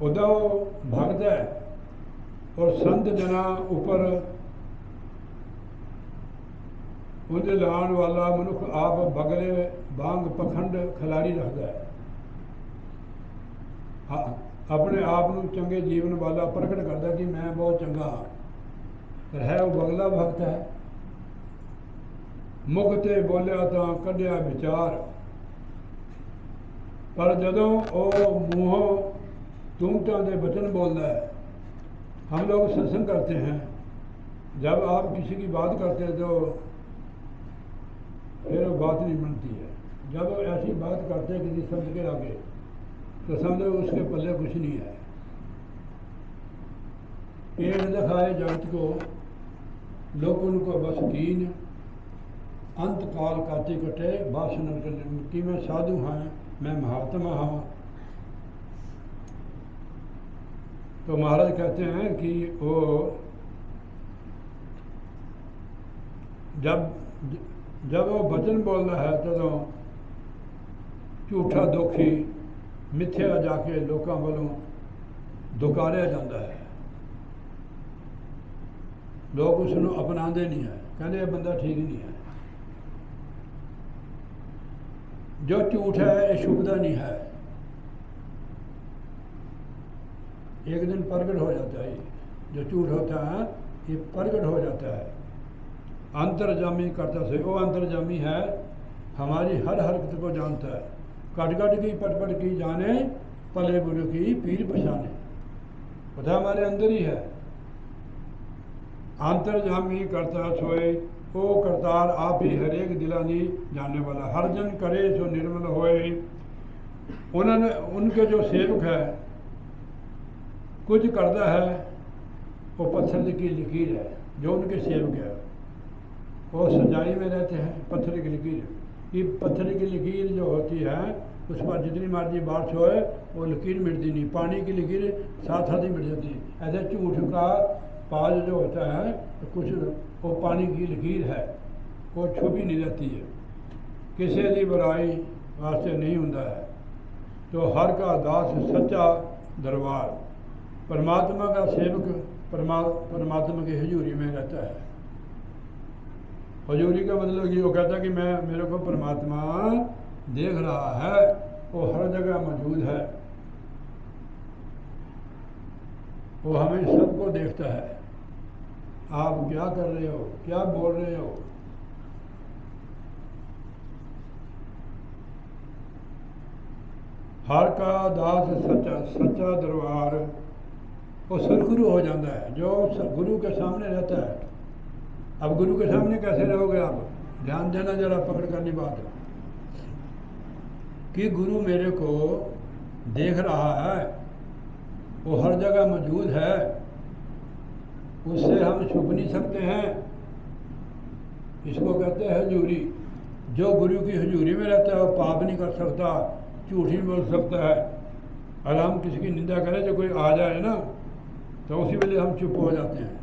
उदव भक्त है और संत जना ऊपर उनके लाण वाला मनुख आप बगले बांग पखंड खिलाड़ी रखता है। अपने आप को चंगे जीवन वाला प्रकट करता कि मैं बहुत चंगा हाँ, है वो बगला भक्त है। मुख ते बोलिया तो कढ़िया विचार, पर जदों वो मूहों तूमटा के वचन बोलता है। हम लोग सत्संग करते हैं, जब आप किसी की बात करते हैं तो फिर वो बात नहीं बनती है। जब ऐसी बात करते हैं किसी शब्द के आगे तो समझो उसके पल्ले कुछ नहीं है। पेड़ दिखाए जगत को लोग उनको बस कीन, अंत काल काती कटे भाषण कि मैं साधु हाँ, मैं महात्मा हाँ। तो महाराज कहते हैं कि वो जब वो वचन बोल रहा है तो झूठा दोखी मिथ्या जाके लोगों वालों दुकारिया जाता है। लोग उसनों अपनाते नहीं है, कहते यह बंदा ठीक नहीं है। जो झूठ है ये शुभदा नहीं है, एक दिन प्रगट हो जाता है। जो झूठ होता है ये प्रगट हो जाता है। अंतर्जामी करता से वो अंतर्जामी है, हमारी हर हरकत को जानता है। कट कट की पट पट की जाने, पले बुरे की पीर पछाने, पता हमारे अंदर ही है। अंतर्जामी करता सोए ओ करतार आप ही हरेक दिलानी जानने वाला। हर जन करे सो निर्मल होए। उन्होंने उनके जो सेवक है कुछ करता है वो पत्थर की लकीर है। जो उनके सेवक है वो सच्चाई में रहते हैं। पत्थर की लकीर, ये पत्थर की लकीर जो होती है उस पर जितनी मर्जी बारिश होए वो लकीर मिटती नहीं। पानी की लकीर साथ साथ ही मिट जाती है। ऐसे झूठ का पाज जो होता है तो कुछ वो पानी की लकीर है, वो छुपी नहीं रहती है, किसी की बुराई वास्ते नहीं होता है। तो हर का दास सच्चा दरबार, परमात्मा का सेवक परमात्मा की हजूरी में रहता है। हजूरी का मतलब ये वो कहता है कि मेरे को परमात्मा देख रहा है, वो हर जगह मौजूद है, वो हमें सबको देखता है। आप क्या कर रहे हो, क्या बोल रहे हो। हर का दास सच्चा दरबार, वो सुरखुरु हो जाता है जो गुरु के सामने रहता है। अब गुरु के सामने कैसे रहोगे आप, ध्यान देना जरा, पकड़ करनी बात है कि गुरु मेरे को देख रहा है, वो हर जगह मौजूद है, उससे हम छुप नहीं सकते हैं। इसको कहते हैं हजूरी। जो गुरु की हजूरी में रहता है वो पाप नहीं कर सकता, झूठ नहीं बोल सकता है। और हम किसी की निंदा करें, जो कोई आ जाए ना तो उसी वेले हम चुप हो जाते हैं।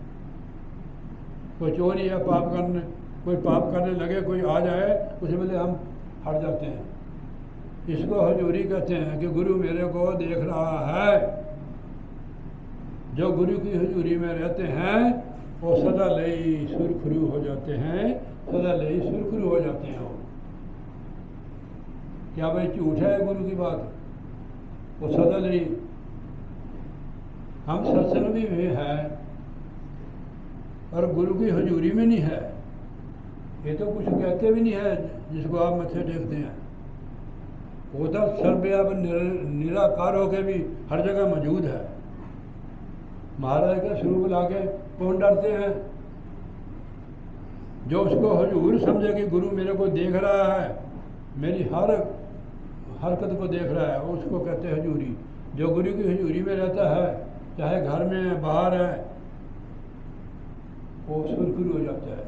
कोई चोरी या पाप करने, कोई पाप करने लगे, कोई आ जाए, उसी वेले हम हट जाते हैं। इसको हजूरी कहते हैं कि गुरु मेरे को देख रहा है। जो गुरु की हजूरी में रहते हैं वो सदा लई सुरखरू हो जाते हैं, सदा लई सुरखरू हो जाते हैं। क्या भाई झूठ है गुरु की बात, वो सदा लई। हम सत्संग भी है और गुरु की हजूरी में नहीं है, ये तो कुछ कहते भी नहीं है जिसको आप मत्थे टेकते हैं। वो तो सर्वव्यापी निराकार होकर भी हर जगह मौजूद है। महाराज का स्वरूप लाके कौन डरते हैं। जो उसको हजूर समझे कि गुरु मेरे को देख रहा है, मेरी हर हरकत को देख रहा है, उसको कहते हैं हजूरी। जो गुरु की हजूरी में रहता है, चाहे घर में है बाहर है, वो सुरखुर हो जाता है।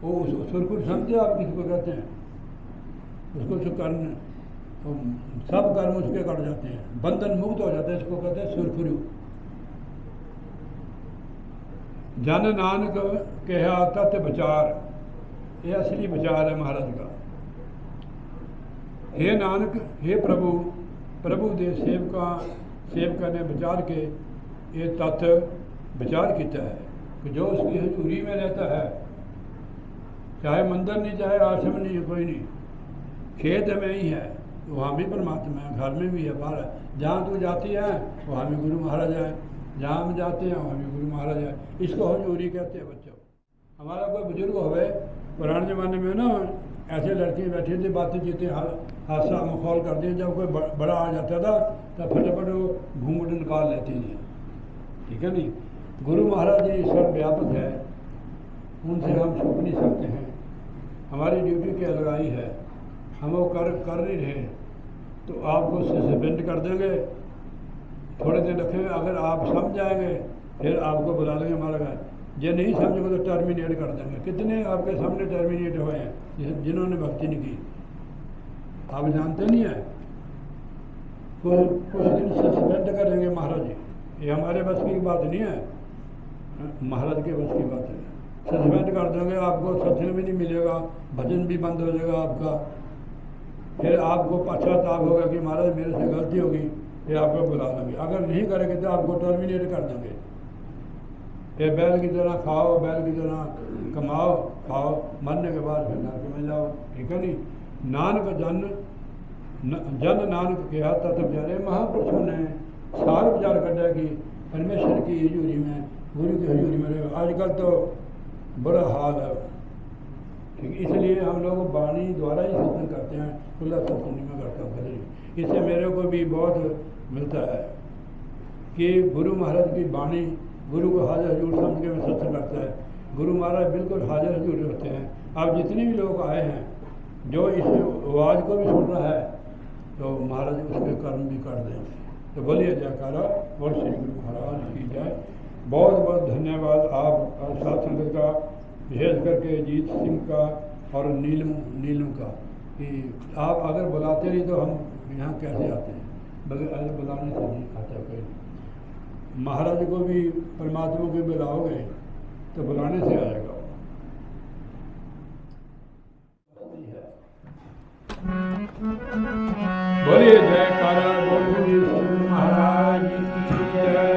वो सुरखुर समझे आप किसको कहते हैं, उसको कर्म, सब कर्म उसके कट जाते हैं, बंधन मुक्त हो जाते हैं। इसको कहते हैं सुरखुरु। जन नानक कहा तत् विचार, ये असली विचार है महाराज का। हे नानक, हे प्रभु, प्रभु दे सेवका ने विचार के ये तत्व विचार किया है कि जो उसकी हजूरी में रहता है, चाहे मंदिर नहीं, चाहे आश्रम नहीं, कोई नहीं, खेत में ही है, वहाँ भी परमात्मा है, घर में भी है, बाहर है। जहाँ तू जाती है वहाँ भी गुरु महाराज है, जहाँ हम जाते हैं वहाँ भी गुरु महाराज है। इसको हजूरी कहते हैं। बच्चों, हमारा कोई बुजुर्ग होवे, पुराने ज़माने में ना ऐसे लड़के बैठे थे, बातें चीतें हादसा मखौल कर दिए। जब कोई बड़ा आ जाता था तब फटाफट वो घूंघट निकाल लेते थे, ठीक है नहीं। गुरु महाराज जी सर्वव्यापक है, उनसे हम छुप नहीं सकते हैं। हमारी ड्यूटी क्या लगाई है, हम वो कर नहीं रहे तो आपको सस्पेंड कर देंगे, थोड़े दिन रखेंगे। अगर आप समझ जाएंगे फिर आपको बुला लेंगे, हमारा जो नहीं समझोगे तो टर्मिनेट कर देंगे। कितने आपके सामने टर्मिनेट हुए हैं जिन्होंने भक्ति नहीं की, आप जानते नहीं है। कुछ दिन सस्पेंड करेंगे महाराज जी, ये हमारे बस की बात नहीं है, महाराज के बस की बात है। सस्पेंड कर देंगे, आपको सत्संग भी नहीं मिलेगा, भजन भी बंद हो जाएगा आपका। फिर आपको पश्चाताप होगा कि महाराज मेरे से गलती होगी, फिर आपको बुला लेंगे। अगर नहीं करेंगे तो आपको टर्मिनेट कर देंगे। फिर बैल की तरह खाओ, बैल की तरह कमाओ, खाओ, मरने के बाद फिर नरक में जाओ, ठीक है नहीं। नानक जन नानक कहा तत्व विचारे, महापुरुषों ने सार विचार कर कि परमेश्वर की हजूरी में, गुरु की हजूरी में रहे। आजकल तो बुरा हाल है, ठीक। इसलिए हम लोग वाणी द्वारा ही सत्संग करते हैं, खुला सत्संग में करता हूँ कभी। इससे मेरे को भी बहुत मिलता है कि गुरु महाराज की वाणी, गुरु को हाजिर हजूर समझ के मैं सत्संग करता है। गुरु महाराज बिल्कुल हाजिर हजूर होते हैं। अब जितने भी लोग आए हैं, जो इस आवाज़ को भी सुन रहा है, तो महाराज उसके कर्म भी कर देंगे। तो बोलिए जयकारा, बोल श्री गुरु महाराज की जय। बहुत बहुत धन्यवाद आप साथ संगत का, विशेष करके जीत सिंह का और नीलम का, कि आप अगर बुलाते नहीं तो हम यहाँ कैसे आते हैं, बगैर बुलाने से नहीं आता कोई। महाराज को भी परमात्मा को बुलाओगे तो बुलाने से आएगा। बोलिए जयकारा, बोलिए श्री महाराज की जय।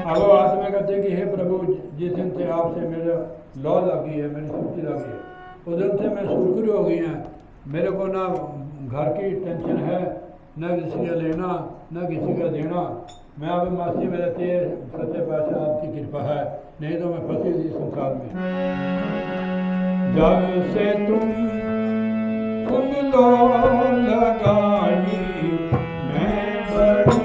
अब वो आत्मा कहते हैं कि हे प्रभु, जिस दिन से आपसे मेरा लौ लगी है, मेरी छुट्टी लगी है, उस दिन से मैं शुक्र हो गई हैं। मेरे को ना घर की टेंशन है, न किसी का लेना, न किसी का देना। मैं अब मस्ती में रहती है, सच्चे पातशाह आपकी कृपा है, नहीं तो मैं फंसी थी संसार में। जब से तुम लो लगाई, मैं बड़ी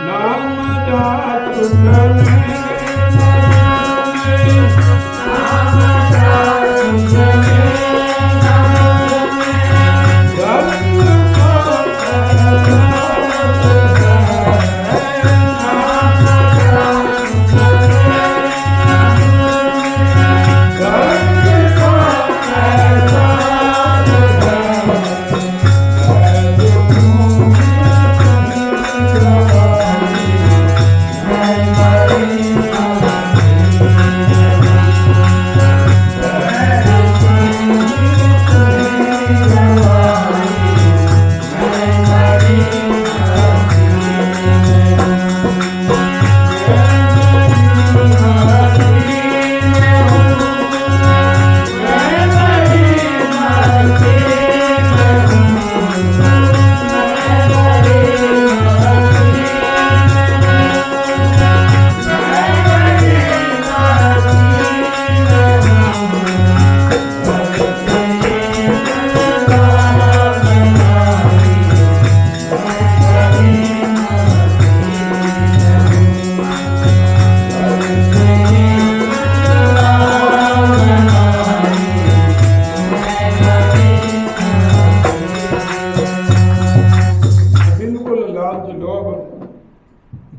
नाम जातु करे नाम जातु करे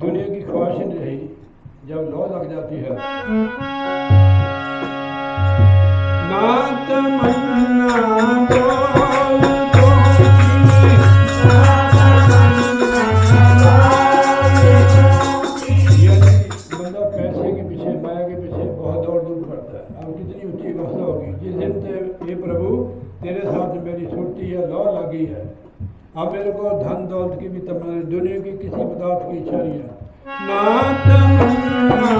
दुनिया की ख्वाहिश नहीं रही। जब लौ लग जाती है ना तमन्ना बंदा पैसे के पीछे माया के पीछे बहुत दौड़ दूर करता है। अब कितनी ऊंची अवस्था होगी जिस दिन ये प्रभु तेरे साथ मेरी छुट्टी है लौ लगी है। अब मेरे को धन दौलत की भी तमन्ना, दुनिया की किसी पदार्थ की इच्छा नहीं है। ना तमन्ना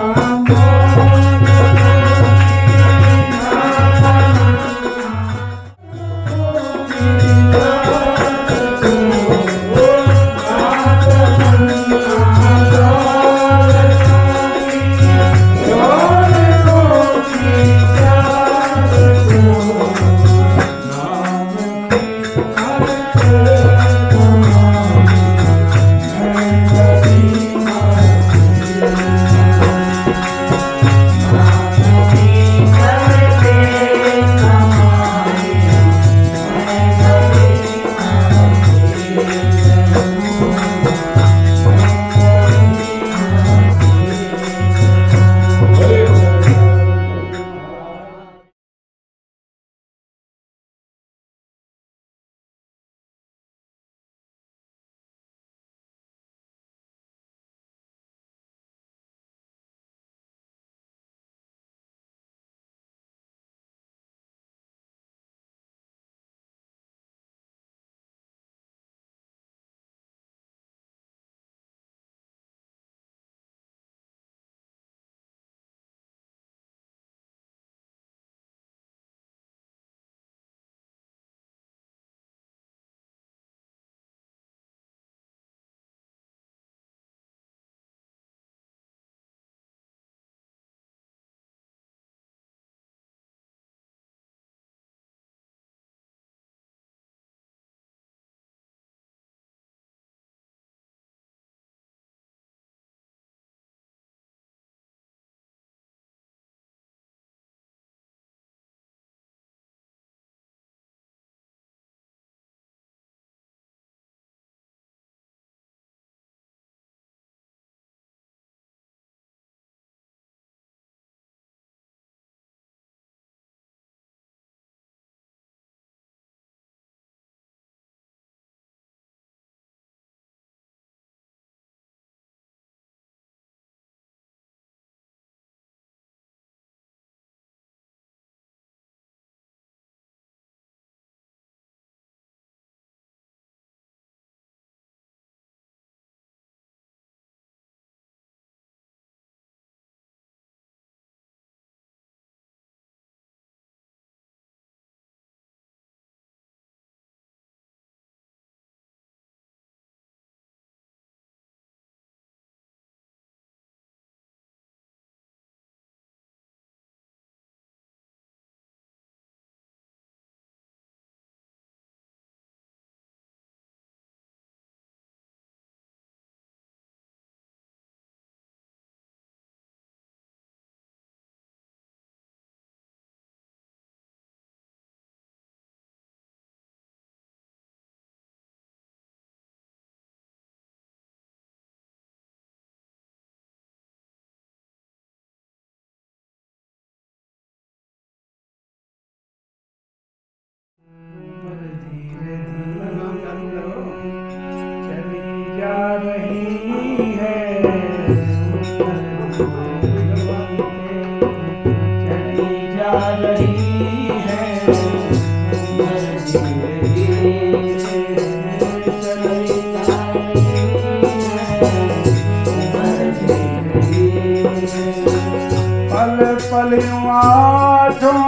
पल यूं आठों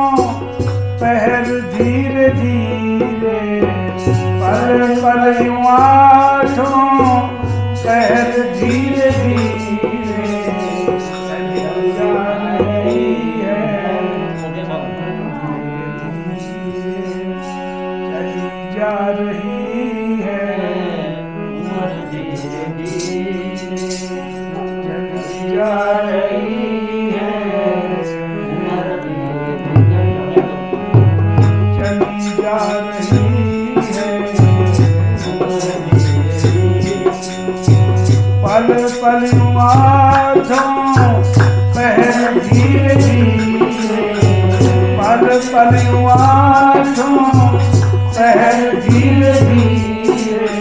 पहर धीरे धीरे, पल पल यूं आठों पहर धीरे धीरे चली जा रही है, चली जा रही है, चली जा रही है, चली जा रही है। पल पल आठों पहर धीरे धीरे, पल पल आठों पहर धीरे धीरे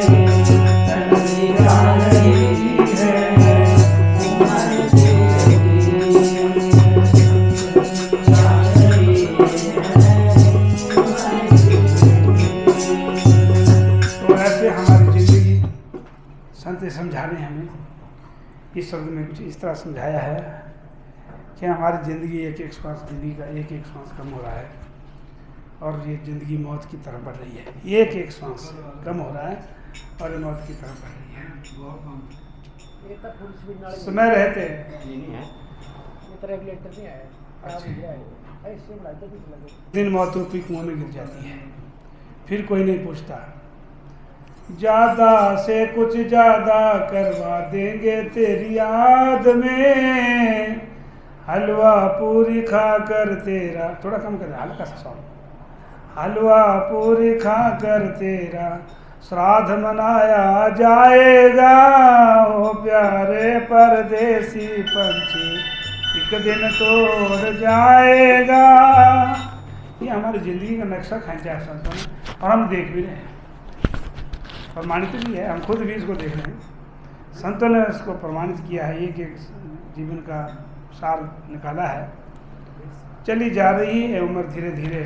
चली जा रही है, तो ऐसे हमारी जिंदगी संत समझा रहे हैं हमें। इस शब्द में कुछ इस तरह समझाया है कि हमारी ज़िंदगी एक एक श्वास, ज़िंदगी का एक एक श्वास कम हो रहा है और ये ज़िंदगी मौत की तरफ बढ़ रही है। एक एक श्वास कम हो रहा है और ये मौत की तरफ बढ़ रही है। समय रहते दिन मौत रूपी कुआं में गिर जाती है, फिर कोई नहीं पूछता। ज्यादा से कुछ ज्यादा करवा देंगे तेरी याद में, हलवा पूरी खा कर तेरा, थोड़ा कम कर हल्का सा सॉन्ग, हलवा पूरी खा कर तेरा श्राद्ध मनाया जाएगा। ओ प्यारे परदेसी पंछी एक दिन तोड़ जाएगा। ये हमारी ज़िंदगी का नक्शा खींचा है संतों ने और हम देख भी रहे हैं, प्रमाणित भी है, हम खुद भी इसको देख रहे हैं। संतों ने इसको प्रमाणित किया है, एक एक जीवन का सार निकाला है। चली जा रही है उम्र धीरे धीरे,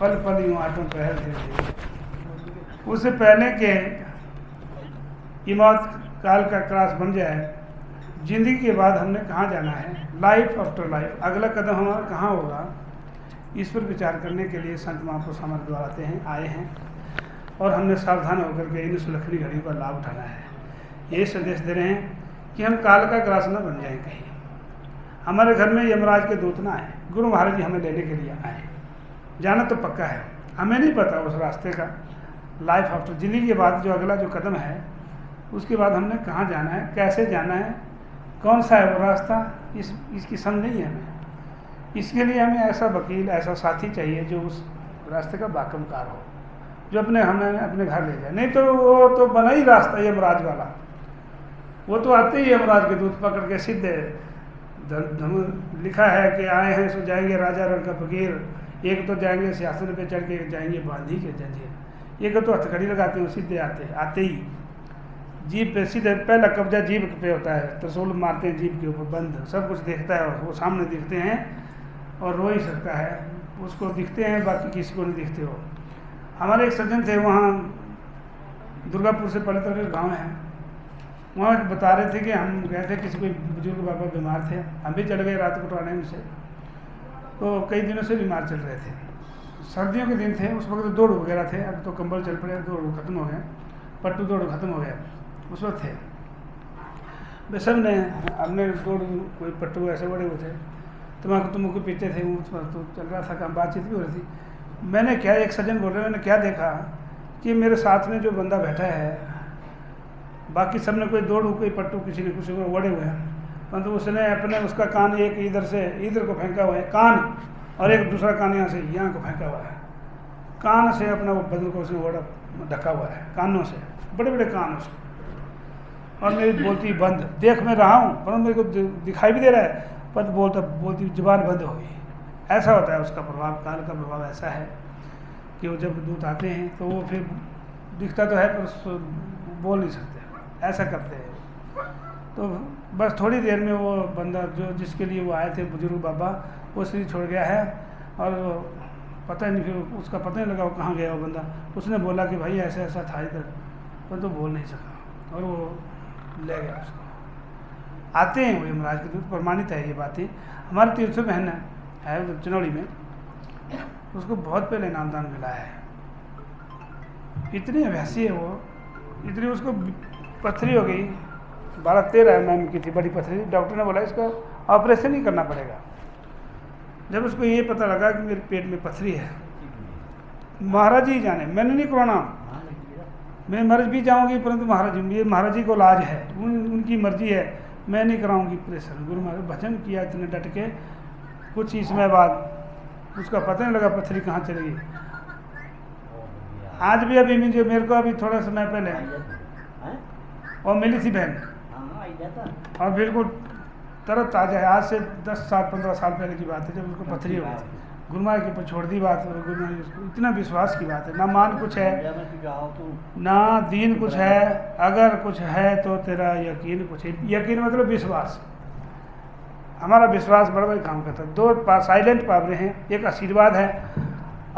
पल पल यूं आठों पहर धीरे धीरे। उससे पहले के ये मौत काल का क्रॉस बन जाए, जिंदगी के बाद हमने कहाँ जाना है, लाइफ आफ्टर लाइफ, अगला कदम हमारा कहाँ होगा, इस पर विचार करने के लिए संत महापुरुष हमारे द्वारा आए हैं और हमने सावधान होकर के इन सुलखनी घड़ी का लाभ उठाना है। ये संदेश दे रहे हैं कि हम काल का ग्रास न बन जाएं कहीं। हमारे घर में यमराज के दूत ना आए, गुरु महाराज जी हमें लेने के लिए आए। जाना तो पक्का है, हमें नहीं पता उस रास्ते का, लाइफ आफ्टर, जिंदगी के बाद जो अगला जो कदम है उसके बाद हमने कहाँ जाना है, कैसे जाना है, कौन सा है वो रास्ता, इसकी समझ नहीं है हमें। इसके लिए हमें ऐसा वकील, ऐसा साथी चाहिए जो उस रास्ते का बाकमकार हो, जो हमें अपने घर ले जाए। नहीं तो वो तो बना ही रास्ता यमराज वाला, वो तो आते ही यमराज के दूत पकड़ के सीधे लिखा है कि आए हैं सो जाएंगे राजा रंग का फकीर, एक तो जाएंगे सिंहासन पे चढ़ के जाएंगे बांधी के जंजीर, एक तो हथकड़ी लगाते हैं सीधे आते ही जीभ पे सीधे, पहला कब्जा जीभ पे होता है, त्रिशूल मारते हैं जीभ के ऊपर, बंद, सब कुछ देखता है, वो सामने दिखते हैं और रो ही सकता है, उसको दिखते हैं, बाकी किसी को नहीं दिखते हो। हमारे एक सज्जन थे, वहाँ दुर्गापुर से पहले तक गाँव है, वहाँ बता रहे थे कि हम गए थे, किसी कोई बुजुर्ग बाबा बीमार थे, हम भी चले गए रात कटवाने उनसे, तो कई दिनों से बीमार चल रहे थे। सर्दियों के दिन थे, उस वक्त दौड़ वगैरह थे, अब तो कंबल चल पड़े, दौड़ खत्म हो गए, पट्टू दौड़ खत्म हो गया, उस वक्त थे वे सब ने, हमने दौड़ कोई पट्टू ऐसे बड़े हुए थे, तुमको पीते थे, तो चल रहा था काम, बातचीत भी हो रही थी। मैंने क्या, एक सज्जन बोल रहे, मैंने क्या देखा कि मेरे साथ में जो बंदा बैठा है, बाकी सब ने कोई दौड़, कोई पट्टू, किसी ने कुछ वड़े हुए हैं, परंतु उसने अपने उसका कान एक इधर से इधर को फेंका हुआ है कान, और एक दूसरा कान यहाँ से यहाँ को फेंका हुआ है, कान से अपना वो बदल को उसने वड़ा ढका हुआ है, कानों से, बड़े बड़े कान उसके, और मेरी बोलती बंद, देख मैं रहा हूँ परंतु मेरे को दिखाई भी दे रहा है, पर बोलती जुबान बंद हो गई। ऐसा होता है उसका प्रभाव, काल का प्रभाव ऐसा है कि वो जब दूत आते हैं तो वो फिर दिखता तो है पर बोल नहीं सकते, ऐसा करते हैं। तो बस थोड़ी देर में वो बंदा जो जिसके लिए वो आए थे बुजुर्ग बाबा, वो शरीर छोड़ गया है और पता नहीं, फिर उसका पता नहीं लगा वो कहाँ गया वो बंदा। उसने बोला कि भाई ऐसा ऐसा था इधर, पर तो बोल नहीं सका और वो ले गया उसको। आते हैं वो यमराज के दूत, प्रमाणित है ये बातें। हमारे तीर्थों में है ना, है उधर चनौली में, उसको बहुत पहले नामदान मिला है। इतनी अभ्यासी है वो, इतनी उसको पथरी हो गई, 12-13 mm की थी बड़ी पथरी। डॉक्टर ने बोला इसका ऑपरेशन ही करना पड़ेगा। जब उसको ये पता लगा कि मेरे पेट में पथरी है, महाराज जी जाने, मैंने नहीं करवाना, मैं मर भी जाऊंगी परंतु महाराज जी को लाज है, उनकी मर्जी है, मैं नहीं कराऊंगी ऑपरेशन। गुरु महाराज भजन किया इतने डट के, कुछ ही समय बाद उसका पता नहीं लगा पथरी कहाँ चली गई। आज भी अभी मुझे मेरे को अभी थोड़ा समय पहले और मिली थी बहन, और बिल्कुल तरह ताज़ा है। आज से 10 साल 15 साल पहले की बात है जब उसको पथरी हो गई थी। गुरु महाराज के ऊपर छोड़ दी बात, और गुरु महाराज उसको इतना विश्वास की बात है, ना मान कुछ है ना दीन कुछ है, अगर कुछ है तो तेरा यकीन कुछ है। यकीन मतलब विश्वास, हमारा विश्वास बड़ा बड़ा काम करता है। 2 साइलेंट पावरें हैं, एक आशीर्वाद है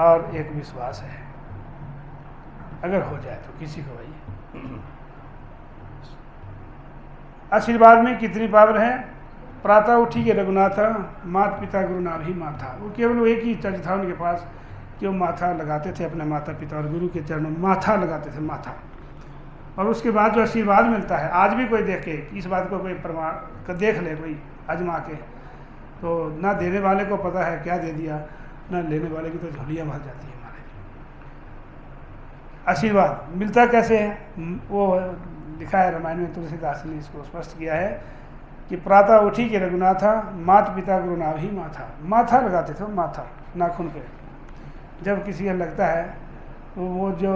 और एक विश्वास है। अगर हो जाए तो किसी को भाई आशीर्वाद में कितनी पावर है। प्रातः उठी के रघुनाथ माता पिता गुरु नाम ही माथा, वो केवल एक ही चर्च था उनके पास कि वो माथा लगाते थे अपने माता पिता और गुरु के चरणों में, माथा लगाते थे माथा। और उसके बाद जो आशीर्वाद मिलता है, आज भी कोई देखे इस बात को, कोई प्रमाण का देख ले कोई आजमा के, तो ना देने वाले को पता है क्या दे दिया, ना लेने वाले की तो झोलियाँ भर जाती है। हमारे आशीर्वाद मिलता कैसे है, वो लिखा है रामायण में, तुलसीदास ने इसको स्पष्ट किया है कि प्रातः उठी के रघुनाथा माता पिता गुरु नाम ही माथा। माथा लगाते थे माथा नाखून पे, जब किसी का लगता है तो वो जो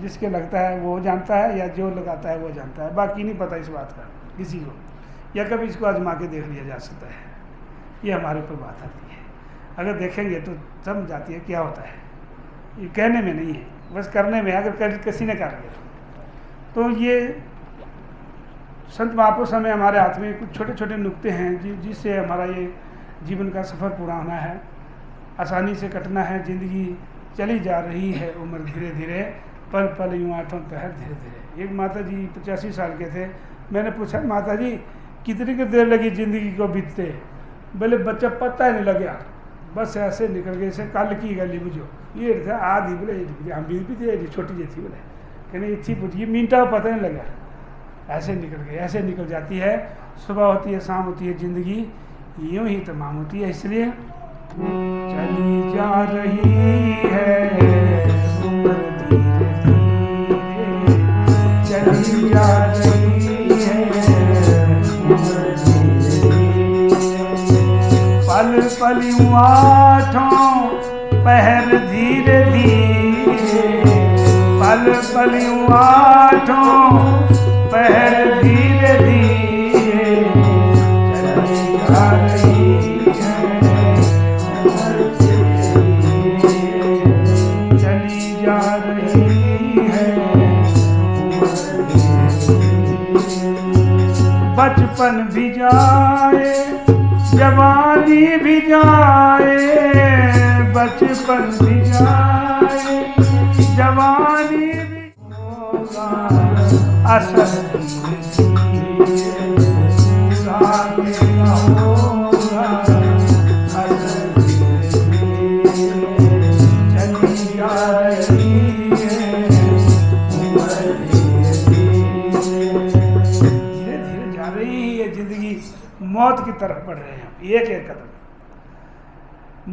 जिसके लगता है वो जानता है, या जो लगाता है वो जानता है, बाकी नहीं पता इस बात का किसी को, या कभी इसको आजमा के देख लिया जा सकता है। ये हमारे ऊपर बात आती है, अगर देखेंगे तो समझ जाती है क्या होता है। ये कहने में नहीं है, बस करने में। अगर किसी ने कर लिया तो ये संत महापुरुष में हमारे हाथ में कुछ छोटे छोटे नुक्ते हैं जिससे हमारा ये जीवन का सफ़र पूरा होना है, आसानी से कटना है। ज़िंदगी चली जा रही है, उम्र धीरे धीरे, पल पल यूँ आठों पहर धीरे धीरे। एक माता जी 85 साल के थे, मैंने पूछा माता जी कितनी देर लगी ज़िंदगी को बीतते? बोले बच्चा पता ही नहीं लगा, बस ऐसे निकल गए, ऐसे कल की गली बुझो ये था आधी। बोले हम भी थे छोटी जी थी, बोले कहने इतनी पूछी मिनटा पता नहीं लगा, ऐसे निकल गए, ऐसे निकल जाती है। सुबह होती है, शाम होती है, ज़िंदगी यूँ ही तमाम होती है। इसलिए चली जा रही है उम्र धीरे धीरे, चली जा रही है उम्र धीरे धीरे, पल पल यूँ आठों पहर धीरे धीरे, पल पल यूँ आठों पहर धीरे धीरे, चली जा रही है चली जा रही है। बचपन भी जाए जवानी भी जाए, बचपन भी जाए जवानी भी होगा, असर होगा, चली जा रही है उम्र धीरे धीरे जा रही है ज़िंदगी, मौत की तरफ बढ़ रहे हैं एक एक कदम।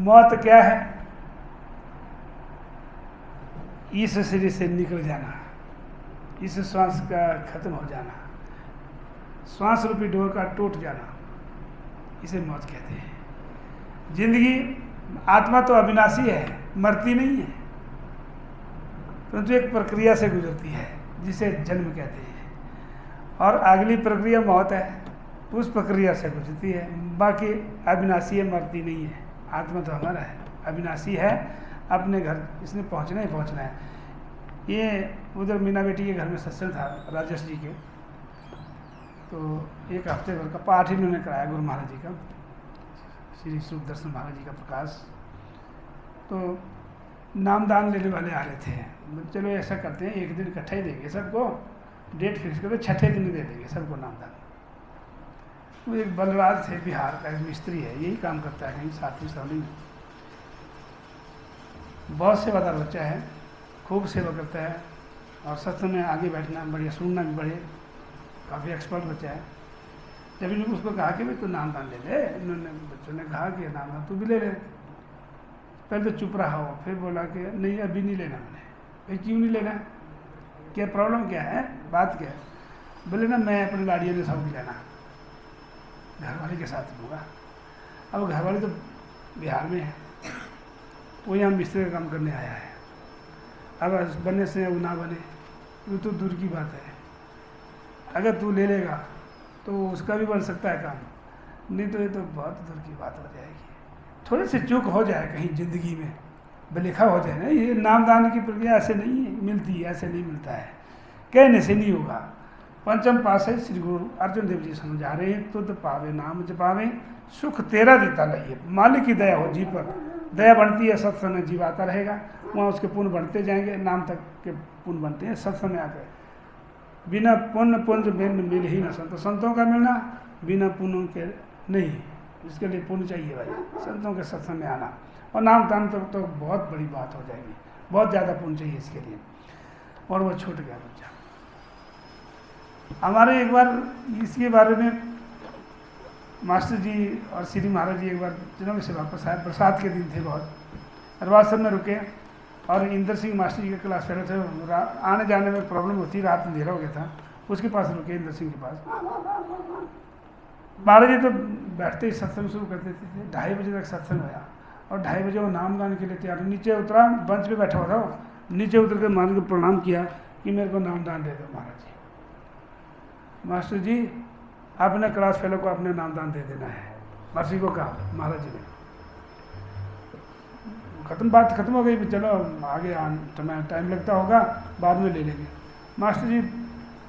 मौत क्या है? इस शरीर से निकल जाना, इस श्वास का खत्म हो जाना, श्वास रूपी डोर का टूट जाना, इसे मौत कहते हैं। जिंदगी आत्मा तो अविनाशी है, मरती नहीं है, परंतु एक प्रक्रिया से गुजरती है जिसे जन्म कहते हैं, और अगली प्रक्रिया मौत है, उस प्रक्रिया से गुजरती है। बाकी अविनाशी है, मरती नहीं है। आत्मा तो हमारा है, अविनाशी है, अपने घर इसने पहुंचना ही पहुंचना है। ये उधर मीना बेटी के घर में सत्संग था राजेश जी के, तो एक हफ्ते भर का पाठ इन्होंने कराया गुरु महाराज जी का, श्री सुख दर्शन महाराज जी का प्रकाश। तो नामदान लेने वाले आ रहे थे, चलो ऐसा करते हैं एक दिन इकट्ठा ही देंगे सबको, डेट फिक्स करो, छठे दिन दे देंगे सबको नामदान। वो एक बलराज थे, बिहार का एक मिस्त्री है, यही काम करता है कहीं साथी साली में। बहुत सेवादार बच्चा है, खूब सेवा करता है और सत्संग में आगे बैठना बढ़िया, सुनना भी बढ़िया, काफ़ी एक्सपर्ट बच्चा है। जब इन्होंने उसको कहा कि भाई तू नाम दान ले ले, इन्होंने बच्चों ने कहा कि नाम दान तू भी ले ले। पहले तो चुप रहा हो, फिर बोला कि नहीं अभी नहीं लेना मैंने। भाई क्यों नहीं लेना, क्या प्रॉब्लम क्या है, बात क्या है? बोले ना मैं अपनी लाड़ियों ने सऊदी लेना, घरवाले के साथ लूँगा। अब घरवाले तो बिहार में है, वो यहाँ मिस्त्री का काम करने आया है। अब बनने से वो ना बने वो तो दूर की बात है। अगर तू ले लेगा तो उसका भी बन सकता है काम, नहीं तो ये तो बहुत दूर की बात हो जाएगी। थोड़ी सी चूक हो जाए कहीं ज़िंदगी में, बेलिखा हो जाए ना, ये नामदान की प्रक्रिया ऐसे नहीं है मिलती, ऐसे नहीं मिलता है, कहने से नहीं होगा। पंचम पास है श्री गुरु अर्जुन देव जी समझा रहे हैं, तुद पावे नाम जपावे सुख तेरा देता लइए। मालिक की दया हो जी पर, दया बढ़ती है, सत्संग में जीव आता रहेगा, वहाँ उसके पुण्य बढ़ते जाएंगे, नाम तक के पुण्य बनते हैं। सत्संग में आकर बिना पुण्य पुंज मिल ही ना संतो, संतों का मिलना बिना पुण्यों के नहीं, इसके लिए पुण्य चाहिए भाई, संतों के सत्संग में आना। और नाम ताम तो बहुत बड़ी बात हो जाएगी, बहुत ज़्यादा पुण्य चाहिए इसके लिए। और वो छूट गया बच्चा। हमारे एक बार इसके बारे में मास्टर जी और श्री महाराज जी एक बार जिन्होंने से वापस आए, बरसात के दिन थे बहुत, अरवासर में रुके और इंदर सिंह मास्टर जी के क्लास फेलो थे। आने जाने में प्रॉब्लम होती, रात अंधेरा हो गया था, उसके पास रुके इंदर सिंह के पास। महाराज जी तो बैठते ही सत्संग शुरू कर देते थे, 2:30 बजे तक सत्संग होया और 2:30 बजे वो नाम गाने के लिए तैयार। नीचे उतरा, मंच पे बैठा हुआ था, नीचे उतर के महाराज को प्रणाम किया कि मेरे को नाम दान दे दो महाराज जी। मास्टर जी अपने क्लास फेलो को अपने नाम दान दे देना है, मास्टर जी को कहा महाराज जी ने। बात खत्म हो गई, चलो आगे टाइम लगता होगा, बाद में ले लेंगे। मास्टर जी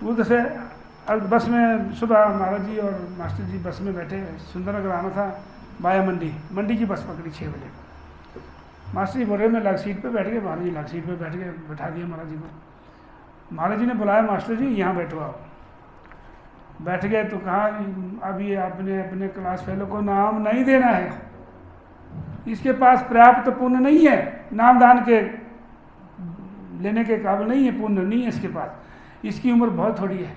उधर से बस में सुबह महाराज जी और मास्टर जी बस में बैठे, सुंदरनगर आना था, बाया मंडी की बस पकड़ी 6 बजे। मास्टर जी बोल रहे मैं लग सीट पे बैठ गए, महाराज जी लग सीट पे बैठ गए, बैठा दिया महाराज जी को। महाराज जी ने बुलाया, मास्टर जी यहाँ बैठो आप। बैठ गए तो कहा अभी आपने अपने क्लास फेलो को नाम नहीं देना है, इसके पास पर्याप्त पुण्य नहीं है, नाम दान के लेने के काबिल नहीं है, पुण्य नहीं है इसके पास, इसकी उम्र बहुत थोड़ी है,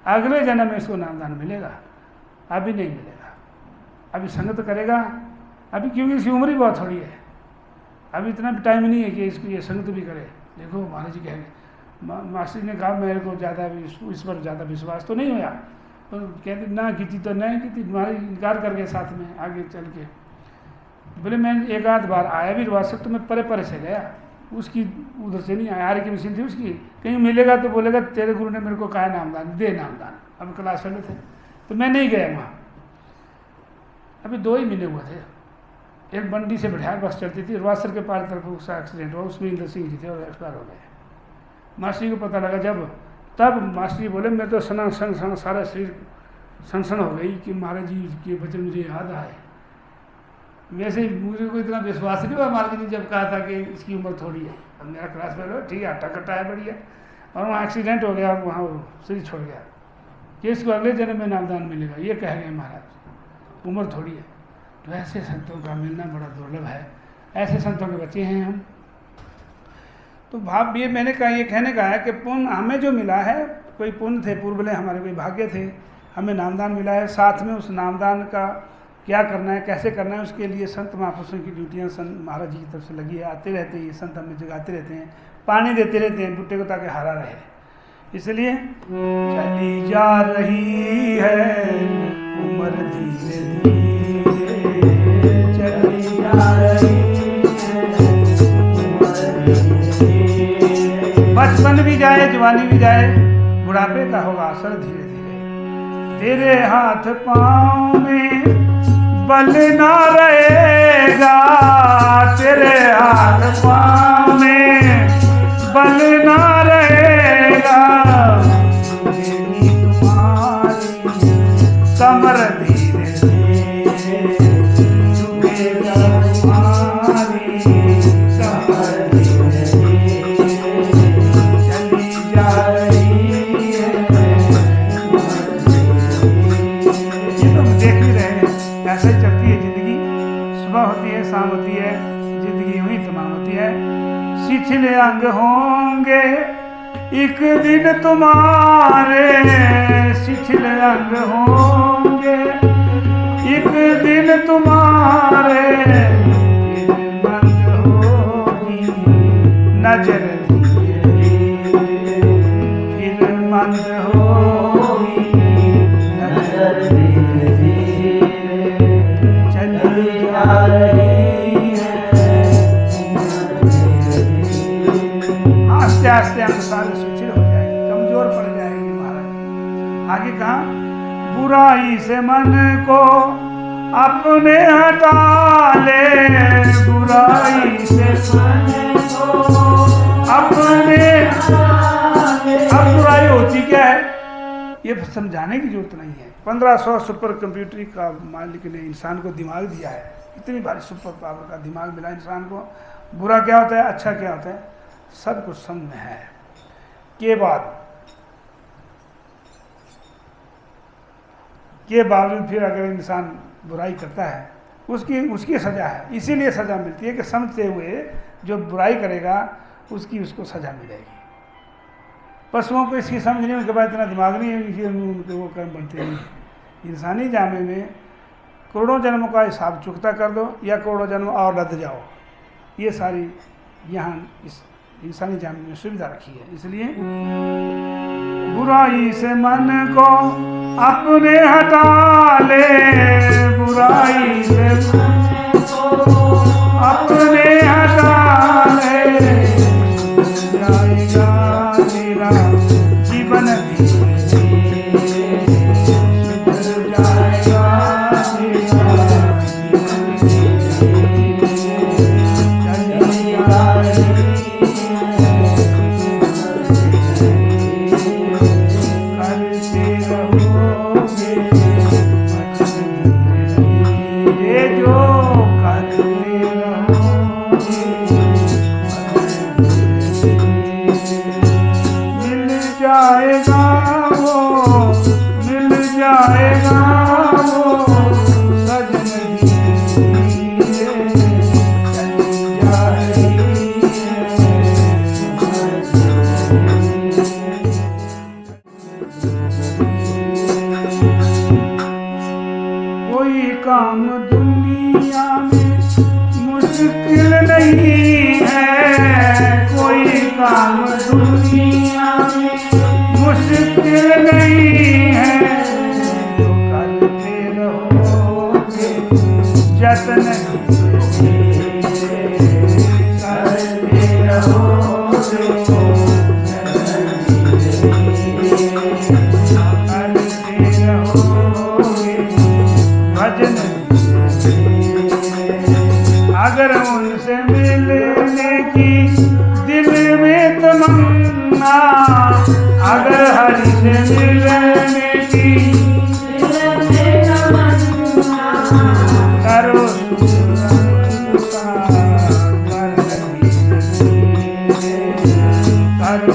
अगले जन्म में इसको नाम दान मिलेगा, अभी नहीं मिलेगा, अभी संगत करेगा अभी, क्योंकि इसकी उम्र ही बहुत थोड़ी है, अभी इतना भी टाइम नहीं है कि इसको ये संगत भी करे। देखो महाराज जी कहेंगे, मास्टर जी ने कहा मेरे को ज़्यादा इस पर ज़्यादा विश्वास तो नहीं हुआ, तो कहती ना की तो नहीं की, महाराज इनकार कर गए साथ में आगे चल के। बोले मैं एक आध बार आया भी रवा तो मैं परे से गया, उसकी उधर से नहीं आया, आर की मशीन थी उसकी, कहीं मिलेगा तो बोलेगा तेरे गुरु ने मेरे को कहा नामदान दे, नामदान। अब क्लास फेलो थे तो मैं नहीं गया वहाँ, अभी 2 ही महीने हुए थे। एक बंडी से बिहार बस चलती थी, रवासर के पार तरफ उसका एक्सीडेंट हुआ, उसमें इंदर सिंह जी थे और एक्सपायर हो गए। मास्टर जी को पता लगा जब, तब मास्टर जी बोले मैं तो सना सारा शरीर सनसन हो गई कि महाराज जी के वचन मुझे याद आए। वैसे मुझे को इतना विश्वास नहीं हुआ महाराज जी ने जब कहा था कि इसकी उम्र थोड़ी है, अब मेरा क्लास फेलो ठीक है, अट्टा कट्टा है बढ़िया, और वहाँ एक्सीडेंट हो गया और वहाँ शरीर छोड़ गया कि इसको अगले जन्म में नामदान मिलेगा, ये कह गए महाराज, उम्र थोड़ी है। तो ऐसे संतों का मिलना बड़ा दुर्लभ है, ऐसे संतों के बच्चे हैं हम। तो भाव ये मैंने कहा, ये कहने का है कि पुण्य हमें जो मिला है, कोई पुण्य थे पूर्वले हमारे, कोई भाग्य थे, हमें नामदान मिला है, साथ में उस नामदान का क्या करना है, कैसे करना है, उसके लिए संत महापुरुषों की ड्यूटियाँ संत महाराज जी की तरफ से लगी है, आते रहते हैं, ये संत हमें जगाते रहते हैं, पानी देते रहते हैं बुट्टे को ताकि हरा रहे। इसलिए चली जा रही है उम्र धीरे धीरे, चली जा रही है उम्र धीरे, बचपन भी जाए जवानी भी जाए, बुढ़ापे का होगा असर धीरे धीरे। तेरे हाथ पाँव में बल ना रहेगा, तेरे हाथ पाँव में बल ना रहेगा, मेरी तुम्हारी कमर धीरे धीरे झुकेगा, तुम्हारी कमर धीरे धीरे चली जा रही है। ये तो होती है, शाम होती है, जिंदगी यूं ही तमाम होती है। शिथिल अंग होंगे एक दिन तुम्हारे, शिथिल अंग होंगे एक दिन तुम्हारे, फिर बंद होगी नजर धीरे, फिर बंद होगी नजर धीरे, चली जा रही है। आस्ते आस्ते अंग सारे शिथिल हो जाएंगे, कमजोर पड़ जाएंगे महाराज। आगे कहा, बुराई से मन को अपने हटा ले, बुराई से मन को अपने हटा ले। अब बुराई होती क्या है ये समझाने की जरूरत नहीं है। 1500 सुपर कंप्यूटर का मालिक ने इंसान को दिमाग दिया है, इतनी भारी सुपर पावर का दिमाग मिला इंसान को। बुरा क्या होता है, अच्छा क्या होता है, सब कुछ समझ में है। के बावजूद फिर अगर इंसान बुराई करता है उसकी सज़ा है, इसीलिए सज़ा मिलती है कि समझते हुए जो बुराई करेगा उसको सज़ा मिलेगी। पशुओं को इसकी समझ नहीं, उनके पास इतना दिमाग नहीं है कि उनके वो कर्म बनते नहीं। इंसानी जामे में करोड़ों जन्मों का हिसाब चुकता कर दो या करोड़ों जन्म और लद जाओ, ये सारी यहाँ इस इंसानी जामे में सुविधा रखी है। इसलिए बुराई से मन को अपने हटा ले, बुराई से मन को अपने हटा ले, जाएगा तेरा जीवन धीरे, सुधर जाएगा तेरा जीवन धीरे, चली जा रही काम दुनिया में मुश्किल नहीं है, कोई काम दुनिया में मुश्किल नहीं है, जो करते रहोगे जतन करते रहोगे भजन। अगर उनसे मिलने की दिल में तमन्ना, अगर हरि से मिलने की दिल में तमन्ना, करो करो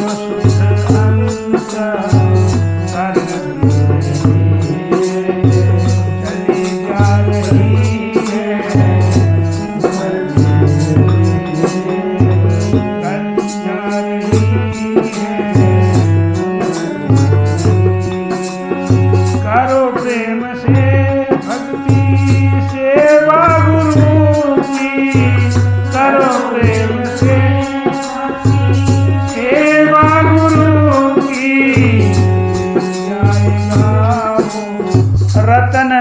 रतन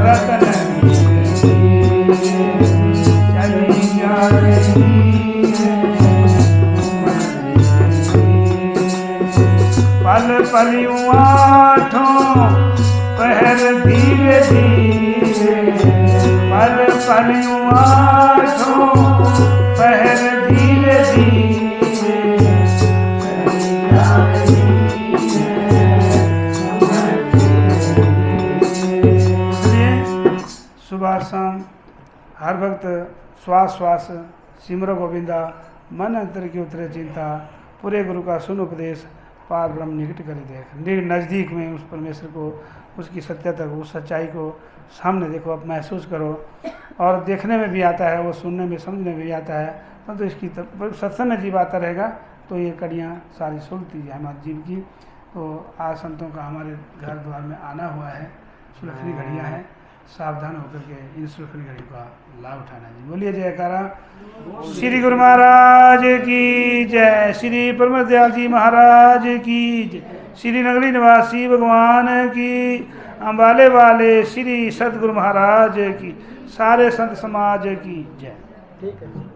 रतन चली जा रही पल पलियों आठों पहर धीरे धीरे, पल पलियों आठों पहर धीरे धीरे, सुबह शाम हर वक्त श्वास श्वास सिमरो गोविंदा, मन अंतर की उतरे चिंता, पूरे गुरु का सुन उपदेश, पार ब्रह्म निकट कर देख, नज़दीक में उस परमेश्वर को, उसकी सत्यता को, उस सच्चाई को सामने देखो, अब महसूस करो। और देखने में भी आता है, वो सुनने में समझने में भी आता है, तो इसकी सत्संग में जीव आता रहेगा तो ये कड़ियाँ सारी सुलगती है हमारे जीव की। तो आज संतों का हमारे घर द्वार में आना हुआ है, सुलखनी घड़ियाँ हैं, सावधान होकर के इन सुलखनी घड़ियों का लाभ उठाना जी। बोलिए जयकारा श्री गुरु महाराज की जय, श्री परम दयाल जी महाराज की जय, श्री नगरी निवासी भगवान की, अम्बाले वाले श्री सतगुरु महाराज की, सारे संत समाज की जय। ठीक है।